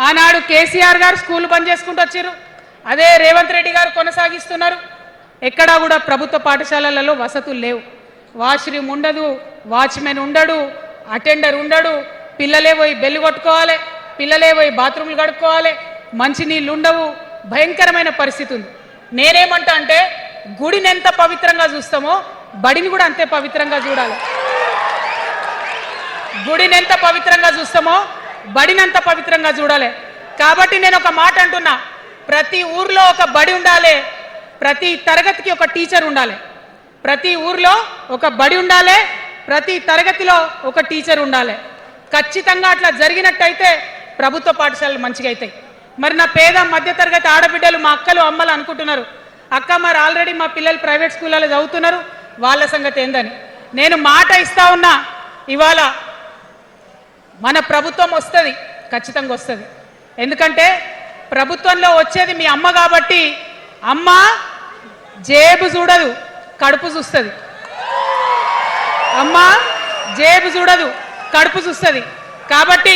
ఆనాడు కేసీఆర్ గారు స్కూల్ బంద్ చేసుకుంటూ వచ్చారు, అదే రేవంత్ రెడ్డి గారు కొనసాగిస్తున్నారు. ఎక్కడా కూడా ప్రభుత్వ పాఠశాలలలో వసతులు లేవు. వాష్రూమ్ ఉండదు, వాచ్మెన్ ఉండడు, అటెండర్ ఉండడు, పిల్లలే పోయి బెల్లు కొట్టుకోవాలి, పిల్లలే పోయి బాత్రూమ్లు కడుక్కోవాలి, మంచినీళ్ళు ఉండవు, భయంకరమైన పరిస్థితి ఉంది. నేనేమంటా అంటే గుడిని ఎంత పవిత్రంగా చూస్తామో బడిని కూడా అంతే పవిత్రంగా చూడాలి. గుడిని ఎంత పవిత్రంగా చూస్తామో బడిని అంత పవిత్రంగా చూడాలి. కాబట్టి నేను ఒక మాట అంటున్నా, ప్రతి ఊర్లో ఒక బడి ఉండాలి, ప్రతి తరగతికి ఒక టీచర్ ఉండాలి. ప్రతి ఊర్లో ఒక బడి ఉండాలి, ప్రతి తరగతిలో ఒక టీచర్ ఉండాలి. ఖచ్చితంగా అట్లా జరిగినట్టయితే ప్రభుత్వ పాఠశాలలు మంచిగా అవుతాయి. మరి నా పేద మధ్యతరగతి ఆడబిడ్డలు, మా అక్కలు అమ్మలు అనుకుంటున్నారు, అక్క మరి ఆల్రెడీ మా పిల్లలు ప్రైవేట్ స్కూళ్ళలో చదువుతున్నారు, వాళ్ళ సంగతి ఏందని. నేను మాట ఇస్తా ఉన్నా, ఇవాళ మన ప్రభుత్వం వస్తుంది, ఖచ్చితంగా వస్తుంది. ఎందుకంటే ప్రభుత్వంలో వచ్చేది మీ అమ్మ కాబట్టి, అమ్మ జేబు చూడదు, కడుపు చూస్తుంది. అమ్మ జేబు చూడదు, కడుపు చూస్తుంది. కాబట్టి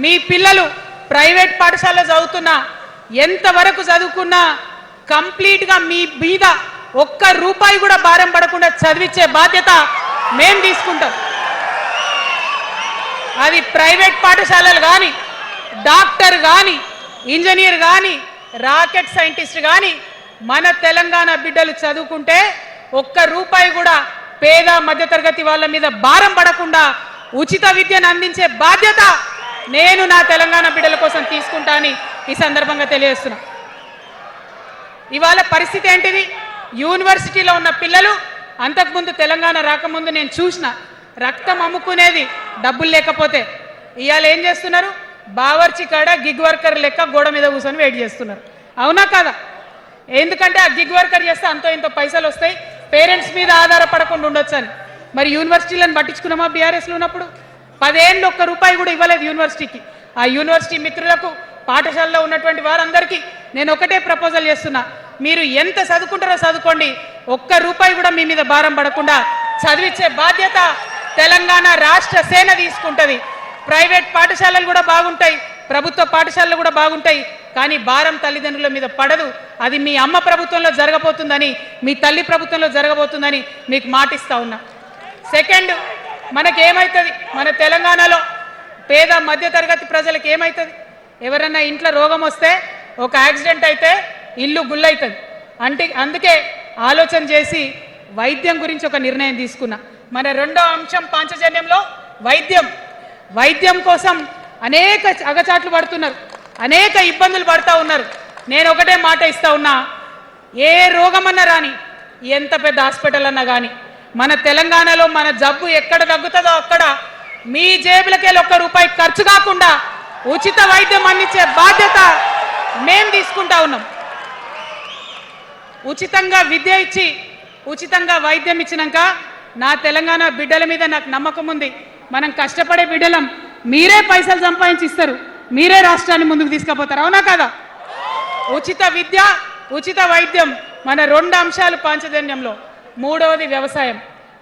మీ పిల్లలు ప్రైవేట్ పాఠశాలలో చదువుతున్నా, ఎంతవరకు చదువుకున్నా కంప్లీట్గా మీ మీద ఒక్క రూపాయి కూడా భారం పడకుండా చదివించే బాధ్యత మేము తీసుకుంటాం. అది ప్రైవేట్ పాఠశాలలు కానీ, డాక్టర్ కానీ, ఇంజనీర్ కానీ, రాకెట్ సైంటిస్ట్ కానీ మన తెలంగాణ బిడ్డలు చదువుకుంటే ఒక్క రూపాయి కూడా పేద మధ్యతరగతి వాళ్ళ మీద భారం పడకుండా ఉచిత విద్యను అందించే బాధ్యత నేను నా తెలంగాణ బిడ్డల కోసం తీసుకుంటా అని ఈ సందర్భంగా తెలియజేస్తున్నా. ఇవాళ పరిస్థితి ఏంటిది? యూనివర్సిటీలో ఉన్న పిల్లలు అంతకుముందు తెలంగాణ రాకముందు నేను చూసిన రక్తం అమ్ముకునేది డబ్బులు లేకపోతే. ఇవాళ ఏం చేస్తున్నారు? బావర్చి కాడ గిగ్ వర్కర్ లెక్క గోడ మీద కూర్చొని వెయిట్ చేస్తున్నారు. అవునా కాదా? ఎందుకంటే ఆ గిగ్ వర్కర్ చేస్తే అంతో ఇంత పైసలు వస్తాయి, పేరెంట్స్ మీద ఆధారపడకుండా ఉండొచ్చు అని. మరి యూనివర్సిటీలను పట్టించుకున్నామా? బీఆర్ఎస్లో ఉన్నప్పుడు 10 ఏళ్ళు ఒక్క రూపాయి కూడా ఇవ్వలేదు యూనివర్సిటీకి. ఆ యూనివర్సిటీ మిత్రులకు, పాఠశాలలో ఉన్నటువంటి వారందరికీ నేను ఒకటే ప్రపోజల్ చేస్తున్నా, మీరు ఎంత చదువుకుంటారో చదువుకోండి, ఒక్క రూపాయి కూడా మీ మీద భారం పడకుండా చదివించే బాధ్యత తెలంగాణ రాష్ట్ర సేన తీసుకుంటుంది. ప్రైవేట్ పాఠశాలలు కూడా బాగుంటాయి, ప్రభుత్వ పాఠశాలలు కూడా బాగుంటాయి, కానీ భారం తల్లిదండ్రుల మీద పడదు. అది మీ అమ్మ ప్రభుత్వంలో జరగబోతుందని, మీ తల్లి ప్రభుత్వంలో జరగబోతుందని మీకు మాటిస్తా ఉన్నా. సెకండ్, మనకేమవుతుంది? మన తెలంగాణలో పేద మధ్యతరగతి ప్రజలకు ఏమవుతుంది? ఎవరన్నా ఇంట్లో రోగం వస్తే, ఒక యాక్సిడెంట్ అయితే ఇల్లు గుల్లవుతుంది. అందుకే ఆలోచన చేసి వైద్యం గురించి ఒక నిర్ణయం తీసుకున్నా. మన రెండో అంశం పాంచజన్యంలో వైద్యం కోసం అనేక అగచాట్లు పడుతున్నారు, అనేక ఇబ్బందులు పడుతూ ఉన్నారు. నేను ఒకటే మాట ఇస్తా ఉన్నా, ఏ రోగమన్నా రాని, ఎంత పెద్ద హాస్పిటల్ అన్నా కానీ, మన తెలంగాణలో మన జబ్బు ఎక్కడ తగ్గుతుందో అక్కడ మీ జేబులకెళ్ళి ₹1 ఖర్చు కాకుండా ఉచిత వైద్యం అందించే బాధ్యత మేం తీసుకుంటా ఉన్నాం. ఉచితంగా విద్య ఇచ్చి ఉచితంగా వైద్యం ఇచ్చినాక నా తెలంగాణ బిడ్డల మీద నాకు నమ్మకం ఉంది. మనం కష్టపడే బిడ్డలం, మీరే పైసలు సంపాదించి ఇస్తారు, మీరే రాష్ట్రాన్ని ముందుకు తీసుకుపోతారు. అవునా కదా? ఉచిత విద్య, ఉచిత వైద్యం మన 2 అంశాలు పాంచజన్యంలో. మూడవది వ్యవసాయం.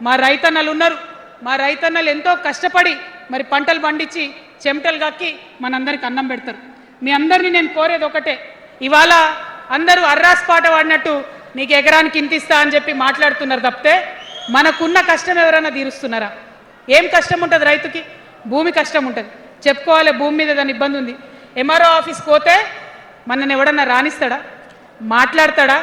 మా రైతన్నలు ఉన్నారు, మా రైతన్నలు ఎంతో కష్టపడి మరి పంటలు పండించి చెమటలు కక్కి మనందరికి అన్నం పెడతారు. మీ అందరినీ నేను కోరేది ఒకటే, ఇవాళ అందరూ అర్రాస్ పాట పాడినట్టు నీకు ఎకరానికి ఇంత ఇస్తా అని చెప్పి మాట్లాడుతున్నారు తప్పితే మనకున్న కష్టం ఎవరైనా తీరుస్తున్నారా? ఏం కష్టం ఉంటుంది రైతుకి? భూమి కష్టం ఉంటుంది, చెప్పుకోవాలి. భూమి మీద దాని ఇబ్బంది ఉంది. ఎంఆర్ఓ ఆఫీస్కి పోతే మనని ఎవడన్నా రాణిస్తాడా? మాట్లాడతాడా?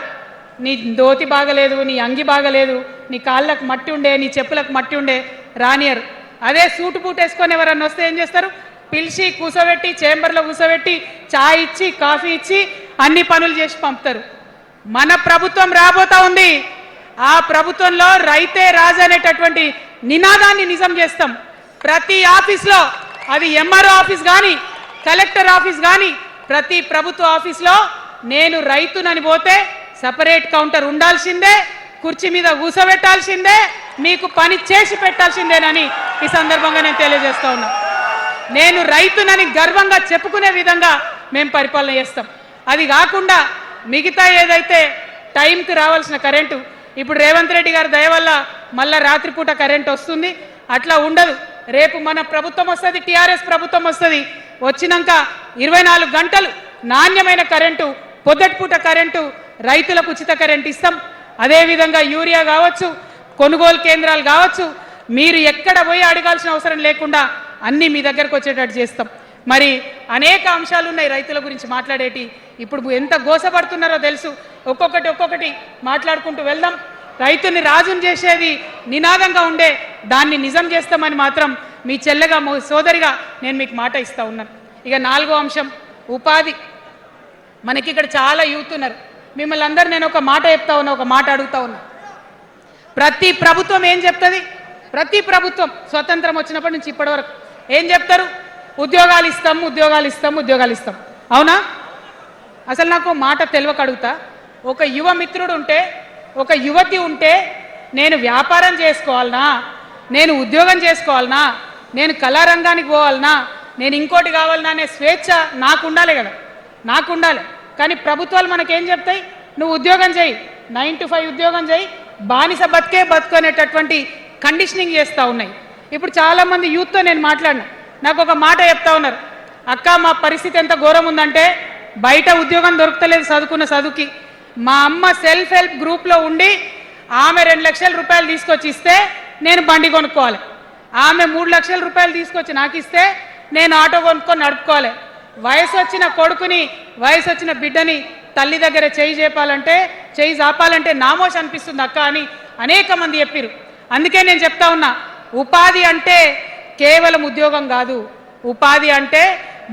నీ దోతి బాగలేదు, నీ అంగి బాగలేదు, నీ కాళ్ళకు మట్టి ఉండే, నీ చెప్పులకు మట్టి ఉండే రానియరు. అదే సూటు బూట్ వేసుకొని ఎవరన్నా వస్తే ఏం చేస్తారు? పిలిచి కూసోబెట్టి చేంబర్లో కూసోబెట్టి చాయ్ ఇచ్చి కాఫీ ఇచ్చి అన్ని పనులు చేసి పంపుతారు. మన ప్రభుత్వం రాబోతా ఉంది. ఆ ప్రభుత్వంలో రైతే రాజు అనేటటువంటి నినాదాన్ని నిజం చేస్తాం. ప్రతి ఆఫీస్లో, అది ఎంఆర్ఓ ఆఫీస్ కానీ కలెక్టర్ ఆఫీస్ కానీ ప్రతి ప్రభుత్వ ఆఫీస్లో నేను రైతునని పోతే సపరేట్ కౌంటర్ ఉండాల్సిందే, కుర్చీ మీద కూసోబెట్టాల్సిందే, మీకు పని చేసి పెట్టాల్సిందేనని ఈ సందర్భంగా నేను తెలియజేస్తా ఉన్నా. నేను రైతునని గర్వంగా చెప్పుకునే విధంగా మేము పరిపాలన చేస్తాం. అది కాకుండా మిగతా ఏదైతే టైంకి రావాల్సిన కరెంటు, ఇప్పుడు రేవంత్ రెడ్డి గారి దయ వల్ల మళ్ళా రాత్రిపూట కరెంట్ వస్తుంది. అట్లా ఉండదు. రేపు మన ప్రభుత్వం వస్తుంది, టీఆర్ఎస్ ప్రభుత్వం వస్తుంది. వచ్చినాక 24 గంటలు నాణ్యమైన కరెంటు, పొద్దుటిపూట కరెంటు, రైతులకు ఉచిత కరెంట్ ఇస్తాం. అదేవిధంగా యూరియా కావచ్చు, కొనుగోలు కేంద్రాలు కావచ్చు, మీరు ఎక్కడ పోయి అడగాల్సిన అవసరం లేకుండా అన్నీ మీ దగ్గరకు వచ్చేటట్టు చేస్తాం. మరి అనేక అంశాలు ఉన్నాయి రైతుల గురించి మాట్లాడేటి. ఇప్పుడు ఎంత గోసపడుతున్నారో తెలుసు. ఒక్కొక్కటి మాట్లాడుకుంటూ వెళ్దాం. రైతుని రాజుని చేసేది నినాదంగా ఉండే దాన్ని నిజం చేస్తామని మాత్రం మీ చెల్లెగా సోదరిగా నేను మీకు మాట ఇస్తా ఉన్నాను. ఇక 4వ అంశం ఉపాధి. మనకి ఇక్కడ చాలా యూత్ ఉన్నారు. మిమ్మల్ని అందరూ నేను ఒక మాట చెప్తా ఉన్నా, ఒక మాట అడుగుతా ఉన్నా. ప్రతి ప్రభుత్వం ఏం చెప్తుంది? ప్రతి ప్రభుత్వం స్వతంత్రం వచ్చినప్పటి నుంచి ఇప్పటి వరకు ఏం చెప్తారు? ఉద్యోగాలు ఇస్తాం, ఉద్యోగాలు ఇస్తాం, ఉద్యోగాలు ఇస్తాం. అవునా? అసలు నాకు మాట తెలియక అడుగుతా. ఒక యువ మిత్రుడు ఉంటే, ఒక యువతి ఉంటే, నేను వ్యాపారం చేసుకోవాలనా, నేను ఉద్యోగం చేసుకోవాలనా, నేను కళారంగానికి పోవాలనా, నేను ఇంకోటి కావాలనా అనే స్వేచ్ఛ నాకు ఉండాలి కదా, నాకు ఉండాలి. కానీ ప్రభుత్వాలు మనకేం చెప్తాయి? నువ్వు ఉద్యోగం చేయి, 9 to 5 ఉద్యోగం చేయి, బానిస బతుకునేటటువంటి కండిషనింగ్ చేస్తూ ఉన్నాయి. ఇప్పుడు చాలామంది యూత్తో నేను మాట్లాడినా, నాకు ఒక మాట చెప్తా ఉన్నారు, అక్క మా పరిస్థితి ఎంత ఘోరం ఉందంటే బయట ఉద్యోగం దొరుకుతలేదు చదువుకున్న చదువుకి. మా అమ్మ సెల్ఫ్ హెల్ప్ గ్రూప్లో ఉండి ఆమె 2 లక్షల రూపాయలు తీసుకొచ్చి ఇస్తే నేను బండి కొనుక్కోవాలి, ఆమె 3 లక్షల రూపాయలు తీసుకొచ్చి నాకు ఇస్తే నేను ఆటో కొనుక్కొని నడుపుకోవాలి. వయసు వచ్చిన కొడుకుని, వయసు వచ్చిన బిడ్డని తల్లి దగ్గర చేయి జాపాలంటే నామోష్ అనిపిస్తుంది అక్క అని అనేక మంది చెప్పారు. అందుకే నేను చెప్తా ఉన్నా, ఉపాధి అంటే కేవలం ఉద్యోగం కాదు. ఉపాధి అంటే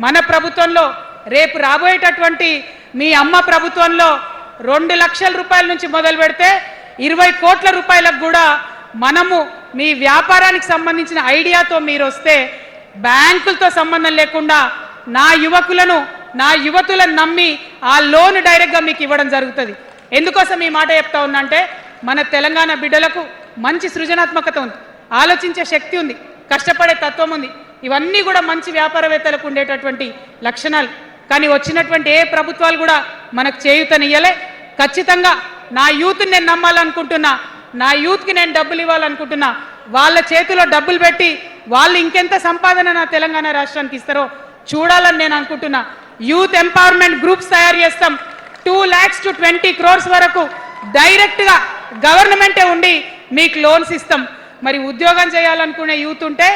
మన ప్రభుత్వంలో, రేపు రాబోయేటటువంటి మీ అమ్మ ప్రభుత్వంలో 2 లక్షల రూపాయల నుంచి మొదలు పెడితే 20 కోట్ల రూపాయలకు కూడా మనము మీ వ్యాపారానికి సంబంధించిన ఐడియాతో మీరు వస్తే బ్యాంకులతో సంబంధం లేకుండా నా యువకులను, నా యువతులను నమ్మి ఆ లోన్ డైరెక్ట్గా మీకు ఇవ్వడం జరుగుతుంది. ఎందుకోసం ఈ మాట చెప్తా ఉన్నా అంటే, మన తెలంగాణ బిడ్డలకు మంచి సృజనాత్మకత ఉంది, ఆలోచించే శక్తి ఉంది, కష్టపడే తత్వం ఉంది. ఇవన్నీ కూడా మంచి వ్యాపారవేత్తలకు ఉండేటటువంటి లక్షణాలు. కానీ వచ్చినటువంటి ఏ ప్రభుత్వాలు కూడా మనకు చేయూతనియ్యలే. ఖచ్చితంగా నా యూత్ని నేను నమ్మాలనుకుంటున్నా, నా యూత్కి నేను డబ్బులు ఇవ్వాలనుకుంటున్నా. వాళ్ళ చేతిలో డబ్బులు పెట్టి వాళ్ళు ఇంకెంత సంపాదన నా తెలంగాణ రాష్ట్రానికి ఇస్తారో చూడాలని నేను అనుకుంటున్నా. యూత్ ఎంపవర్మెంట్ గ్రూప్స్ తయారు చేస్తాం. 2 lakhs to 20 crores వరకు డైరెక్ట్గా గవర్నమెంటే ఉండి మీకు లోన్స్ ఇస్తాం. మరి ఉద్యోగం చేయాలనుకునే యూత్ ఉంటే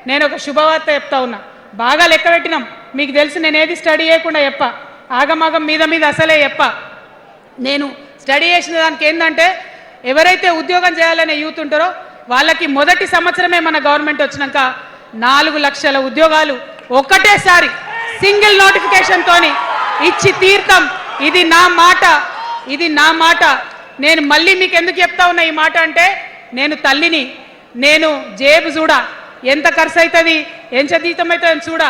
నేను ఒక శుభవార్త చెప్తా ఉన్నా. బాగా లెక్క పెట్టినాం, మీకు తెలుసు. నేను ఏది స్టడీ చేయకుండా చెప్ప, ఆగమాగం మీద అసలే చెప్ప. నేను స్టడీ చేసిన దానికి ఏంటంటే ఎవరైతే ఉద్యోగం చేయాలనే యూత్ ఉంటారో వాళ్ళకి మొదటి సంవత్సరమే మన గవర్నమెంట్ వచ్చినాక 4 లక్షల ఉద్యోగాలు ఒకటేసారి సింగిల్ నోటిఫికేషన్తోని ఇచ్చి తీర్థం. ఇది నా మాట. నేను మళ్ళీ మీకు ఎందుకు చెప్తా ఉన్నా ఈ మాట అంటే, నేను తల్లిని, నేను జేబు చూడా, ఎంత ఖర్చు అవుతుంది, ఎంత జీతం అవుతుంది చూడా,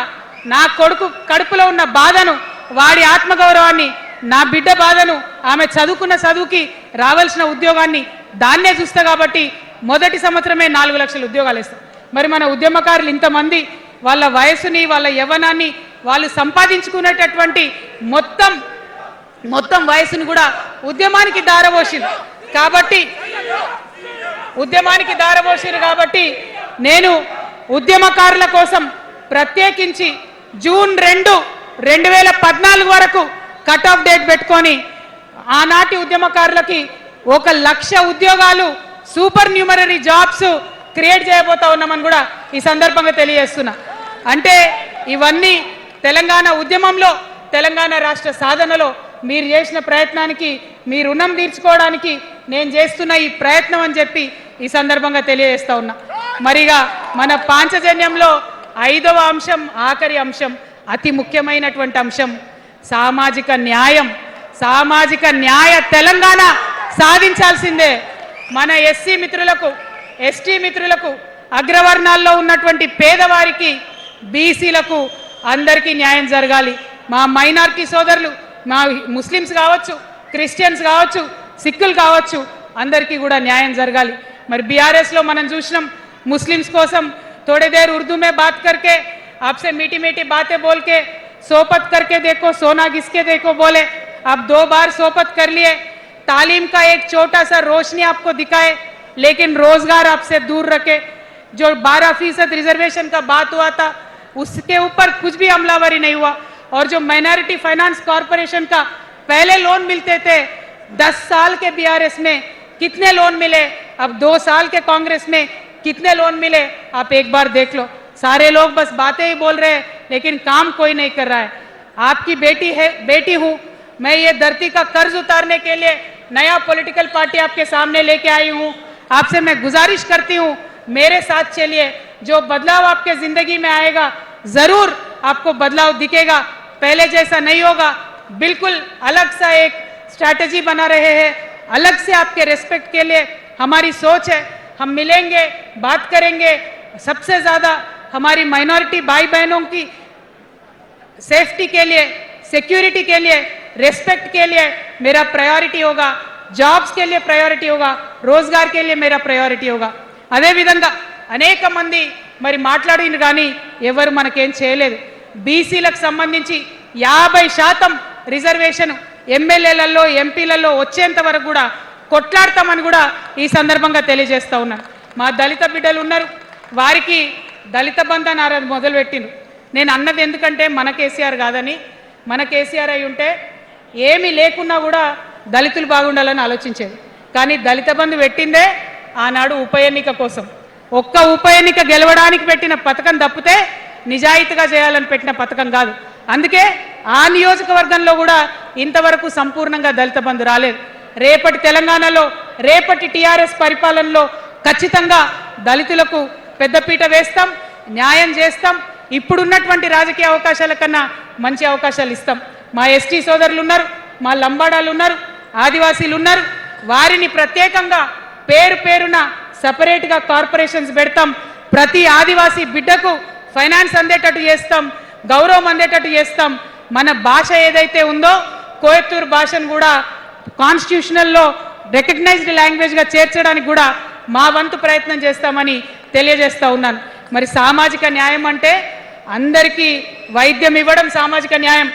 నా కొడుకు కడుపులో ఉన్న బాధను, వాడి ఆత్మగౌరవాన్ని, నా బిడ్డ బాధను, ఆమె చదువుకున్న చదువుకి రావాల్సిన ఉద్యోగాన్ని దాన్నే చూస్తా. కాబట్టి మొదటి సంవత్సరమే 4 లక్షల ఉద్యోగాలు ఇస్తాం. మరి మన ఉద్యమకారులు ఇంతమంది వాళ్ళ వయసుని, వాళ్ళ యవ్వనాన్ని, వాళ్ళు సంపాదించుకునేటటువంటి మొత్తం వయసును కూడా ఉద్యమానికి దారపోసింది. కాబట్టి నేను ఉద్యమకారుల కోసం ప్రత్యేకించి జూన్ 2, 2014 వరకు కట్ ఆఫ్ డేట్ పెట్టుకొని ఆనాటి ఉద్యమకారులకి 1 లక్ష ఉద్యోగాలు, సూపర్ న్యూమరరీ జాబ్స్ క్రియేట్ చేయబోతా ఉన్నామని కూడా ఈ సందర్భంగా తెలియజేస్తున్నా. అంటే ఇవన్నీ తెలంగాణ ఉద్యమంలో, తెలంగాణ రాష్ట్ర సాధనలో మీరు చేసిన ప్రయత్నానికి, మీ రుణం తీర్చుకోవడానికి నేను చేస్తున్న ఈ ప్రయత్నం అని చెప్పి ఈ సందర్భంగా తెలియజేస్తా ఉన్నా. మరిగా మన పాంచజన్యంలో 5వ అంశం, ఆఖరి అంశం, అతి ముఖ్యమైనటువంటి అంశం సామాజిక న్యాయం. సామాజిక న్యాయ తెలంగాణ సాధించాల్సిందే. మన ఎస్సీ మిత్రులకు, ఎస్టీ మిత్రులకు, అగ్రవర్ణాల్లో ఉన్నటువంటి పేదవారికి, బీసీలకు అందరికీ న్యాయం జరగాలి. మా మైనారిటీ సోదరులు, మా ముస్లిమ్స్ కావచ్చు, క్రిస్టియన్స్ కావచ్చు, సిక్కులు కావచ్చు, అందరికీ కూడా న్యాయం జరగాలి. మరి బీఆర్ఎస్లో మనం చూసినాం, ముస్లిమ్స్ కోసం थोड़ी देर उर्दू में बात करके, आपसे मीठी मीठी बातें बोल के, सोपत करके देखो सोना घिसके देखो बोले. आप 2 बार सोपत कर लिए, तालीम का एक छोटा सा रोशनी आपको दिखाए, लेकिन रोजगार आपसे दूर रखे. जो 12% रिजर्वेशन का बात हुआ था, उसके ऊपर कुछ भी अमलावरी नहीं हुआ. और जो माइनॉरिटी फाइनेंस कॉरपोरेशन का पहले लोन मिलते थे, 10 साल के बीआरएस में कितने लोन मिले, अब 2 साल के कांग्रेस में कितने लोन मिले, आप एक बार देख लो. सारे लोग बस बातें ही बोल रहे हैं, लेकिन काम कोई नहीं कर रहा है. आपकी बेटी हूँ मैं, ये धरती का कर्ज उतारने के लिए नया पॉलिटिकल पार्टी आपके सामने लेके आई हूँ. आपसे मैं गुजारिश करती हूँ, मेरे साथ चलिए. जो बदलाव आपके जिंदगी में आएगा, जरूर आपको बदलाव दिखेगा. पहले जैसा नहीं होगा. बिल्कुल अलग सा एक स्ट्रैटेजी बना रहे हैं, अलग से आपके रेस्पेक्ट के लिए हमारी सोच है. हम मिलेंगे, बात करेंगे. सबसे ज्यादा हमारी माइनॉरिटी भाई बहनों की सेफ्टी के लिए, सिक्योरिटी के लिए, रेस्पेक्ट के लिए मेरा प्रायोरिटी होगा. जॉब्स के लिए प्रायोरिटी होगा, रोजगार के लिए मेरा प्रायोरिटी होगा. అదే విధంగా అనేక మంది మరి మాట్లాడిన కానీ ఎవరు మనకేం చేయలేదు. బీసీలకు సంబంధించి 50% రిజర్వేషన్ ఎమ్మెల్యేలలో, ఎంపీలలో వచ్చేంత వరకు కూడా కొట్లాడతామని కూడా ఈ సందర్భంగా తెలియజేస్తా ఉన్నాను. మా దళిత బిడ్డలు ఉన్నారు, వారికి దళిత బంధు అని మొదలుపెట్టిండ్రు. నేను అన్నది ఎందుకంటే మన కేసీఆర్ కాదని, మన కేసీఆర్ అయి ఉంటే ఏమీ లేకున్నా కూడా దళితులు బాగుండాలని ఆలోచించేది. కానీ దళిత బంధు పెట్టిందే ఆనాడు ఉప ఎన్నిక కోసం. ఒక్క ఉప ఎన్నిక గెలవడానికి పెట్టిన పథకం తప్పితే నిజాయితీగా చేయాలని పెట్టిన పథకం కాదు. అందుకే ఆ నియోజకవర్గంలో కూడా ఇంతవరకు సంపూర్ణంగా దళిత బంధు రాలేదు. రేపటి తెలంగాణలో, రేపటి టీఆర్ఎస్ పరిపాలనలో ఖచ్చితంగా దళితులకు పెద్దపీట వేస్తాం, న్యాయం చేస్తాం. ఇప్పుడున్నటువంటి రాజకీయ అవకాశాల కన్నా మంచి అవకాశాలు ఇస్తాం. మా ఎస్టీ సోదరులు ఉన్నారు, మా లంబాడాలు ఉన్నారు, ఆదివాసీలు ఉన్నారు. వారిని ప్రత్యేకంగా పేరు పేరున సపరేట్గా కార్పొరేషన్స్ పెడతాం. ప్రతి ఆదివాసీ బిడ్డకు ఫైనాన్స్ అందేటట్టు చేస్తాం, గౌరవం అందేటట్టు చేస్తాం. మన భాష ఏదైతే ఉందో కోయత్తూరు భాషను కూడా కాన్స్టిట్యూషనల్లో రికగ్నైజ్డ్ లాంగ్వేజ్గా చేర్చడానికి కూడా మా వంతు ప్రయత్నం చేస్తామని తెలియజేస్తా ఉన్నాను. మరి సామాజిక న్యాయం అంటే అందరికీ వైద్యం ఇవ్వడం సామాజిక న్యాయం,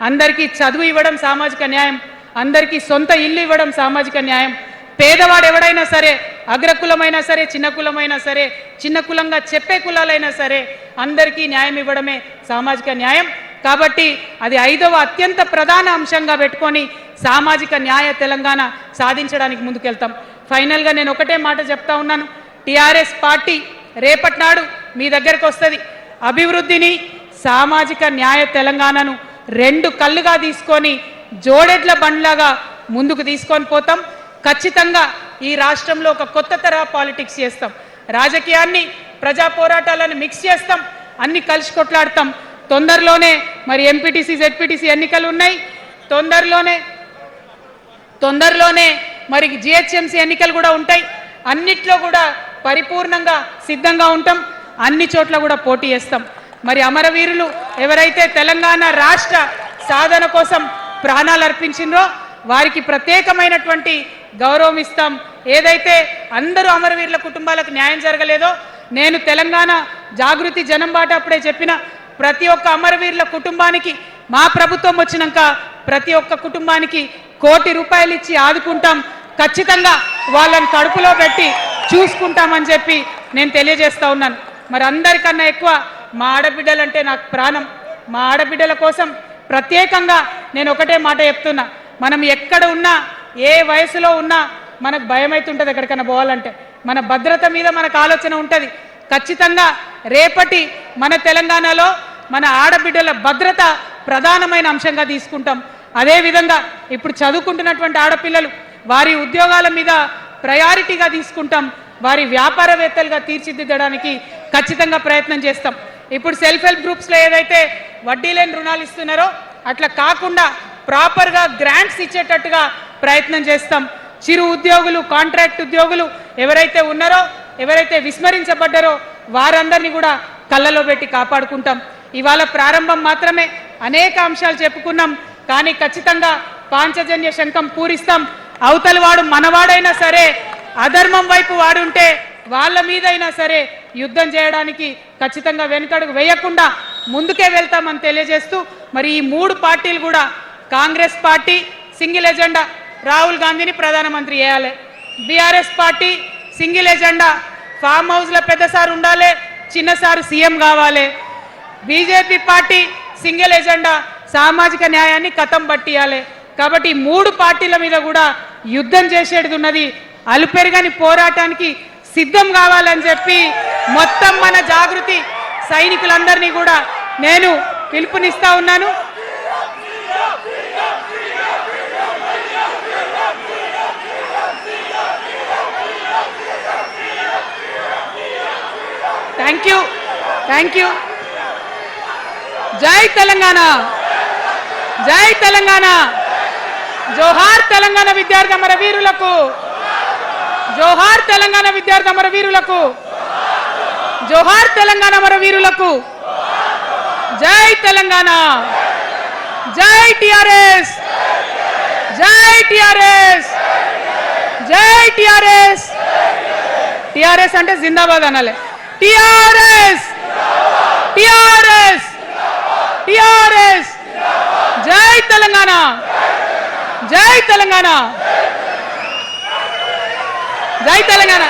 అందరికీ చదువు ఇవ్వడం సామాజిక న్యాయం, అందరికీ సొంత ఇల్లు ఇవ్వడం సామాజిక న్యాయం. పేదవాడు ఎవడైనా సరే, అగ్రకులమైనా సరే, చిన్న కులమైనా సరే, చిన్న కులంగా చెప్పే కులాలైనా సరే, అందరికీ న్యాయం ఇవ్వడమే సామాజిక న్యాయం. కాబట్టి అది 5వ అత్యంత ప్రధాన అంశంగా పెట్టుకొని సామాజిక న్యాయ తెలంగాణ సాధించడానికి ముందుకెళ్తాం. ఫైనల్గా నేను ఒకటే మాట చెప్తా ఉన్నాను. టీఆర్ఎస్ పార్టీ రేపటి నాడు మీ దగ్గరకు వస్తుంది. అభివృద్ధిని, సామాజిక న్యాయ తెలంగాణను 2 కళ్ళుగా తీసుకొని జోడెడ్ల బండ్లాగా ముందుకు తీసుకొని పోతాం. ఖచ్చితంగా ఈ రాష్ట్రంలో ఒక కొత్త తరహా పాలిటిక్స్ చేస్తాం. రాజకీయాన్ని ప్రజా పోరాటాలను మిక్స్ చేస్తాం, అన్ని కలిసి కొట్లాడతాం. తొందరలోనే మరి ఎంపీటీసీ జెడ్పీటీసీ ఎన్నికలు ఉన్నాయి. తొందరలోనే మరి జిహెచ్ఎంసీ ఎన్నికలు కూడా ఉంటాయి. అన్నిట్లో కూడా పరిపూర్ణంగా సిద్ధంగా ఉంటాం. అన్ని చోట్ల కూడా పోటీ చేస్తాం. మరి అమరవీరులు ఎవరైతే తెలంగాణ రాష్ట్ర సాధన కోసం ప్రాణాలు అర్పించిందో వారికి ప్రత్యేకమైనటువంటి గౌరవం ఇస్తాం. ఏదైతే అందరూ అమరవీరుల కుటుంబాలకు న్యాయం జరగలేదో, నేను తెలంగాణ జాగృతి జనం బాట అప్పుడే చెప్పిన, ప్రతి ఒక్క అమరవీరుల కుటుంబానికి మా ప్రభుత్వం వచ్చినాక ప్రతి ఒక్క కుటుంబానికి ₹1 కోటి ఇచ్చి ఆదుకుంటాం. ఖచ్చితంగా వాళ్ళని కడుపులో పెట్టి చూసుకుంటామని చెప్పి నేను తెలియజేస్తా ఉన్నాను. మరి అందరికన్నా ఎక్కువ మా ఆడబిడ్డలంటే నాకు ప్రాణం. మా ఆడబిడ్డల కోసం ప్రత్యేకంగా నేను ఒకటే మాట చెప్తున్నా, మనం ఎక్కడ ఉన్నా ఏ వయసులో ఉన్నా మనకు భయం అవుతుంటుంది. ఎక్కడికైనా పోవాలంటే మన భద్రత మీద మనకు ఆలోచన ఉంటుంది. ఖచ్చితంగా రేపటి మన తెలంగాణలో మన ఆడబిడ్డల భద్రత ప్రధానమైన అంశంగా తీసుకుంటాం. అదేవిధంగా ఇప్పుడు చదువుకుంటున్నటువంటి ఆడపిల్లలు వారి ఉద్యోగాల మీద ప్రయారిటీగా తీసుకుంటాం. వారి వ్యాపారవేత్తలుగా తీర్చిదిద్దడానికి ఖచ్చితంగా ప్రయత్నం చేస్తాం. ఇప్పుడు సెల్ఫ్ హెల్ప్ గ్రూప్స్లో ఏదైతే వడ్డీ లేని రుణాలు ఇస్తున్నారో అట్లా కాకుండా ప్రాపర్గా గ్రాంట్స్ ఇచ్చేటట్టుగా ప్రయత్నం చేస్తాం. చిరు ఉద్యోగులు, కాంట్రాక్ట్ ఉద్యోగులు ఎవరైతే ఉన్నారో, ఎవరైతే విస్మరించబడ్డారో వారందరినీ కూడా కళ్ళలో పెట్టి కాపాడుకుంటాం. ఇవాళ ప్రారంభం మాత్రమే, అనేక అంశాలు చెప్పుకున్నాం. కానీ ఖచ్చితంగా పాంచజన్య శంఖం పూరిస్తాం. అవతలి వాడు మనవాడైనా సరే, అధర్మం వైపు వాడుంటే వాళ్ళ మీద అయినా సరే యుద్ధం చేయడానికి ఖచ్చితంగా వెనుకడుగు వేయకుండా ముందుకే వెళ్తామని తెలియజేస్తూ, మరి ఈ 3 పార్టీలు కూడా, Congress party single agenda Rahul గాంధీని ప్రధానమంత్రి చేయాలి, BRS party single agenda farm హౌస్లో పెద్దసారి ఉండాలి, చిన్నసారి సీఎం కావాలి, బీజేపీ పార్టీ సింగిల్ ఎజెండా సామాజిక న్యాయాన్ని కథం పట్టియాలి. కాబట్టి 3 పార్టీల మీద కూడా యుద్ధం చేసేది ఉన్నది. అలుపెరగని పోరాటానికి సిద్ధం కావాలని చెప్పి మొత్తం మన జాగృతి సైనికులందరినీ కూడా నేను పిలుపునిస్తా ఉన్నాను. Thank you. జై తెలంగాణ, జై తెలంగాణ. జోహార్ తెలంగాణ విద్యార్థి అమరవీరులకు, జోహార్ తెలంగాణ విద్యార్థి అమరవీరులకు, జోహార్ తెలంగాణ అమరవీరులకు. జై తెలంగాణ, జై టిఆర్ఎస్, జై టిఆర్ఎస్, జై టిఆర్ఎస్. టిఆర్ఎస్ అంటే జిందాబాద్ అనాలి. TRS, TRS, TRS. జై తెలంగాణ, జై తెలంగాణ, జై తెలంగాణ.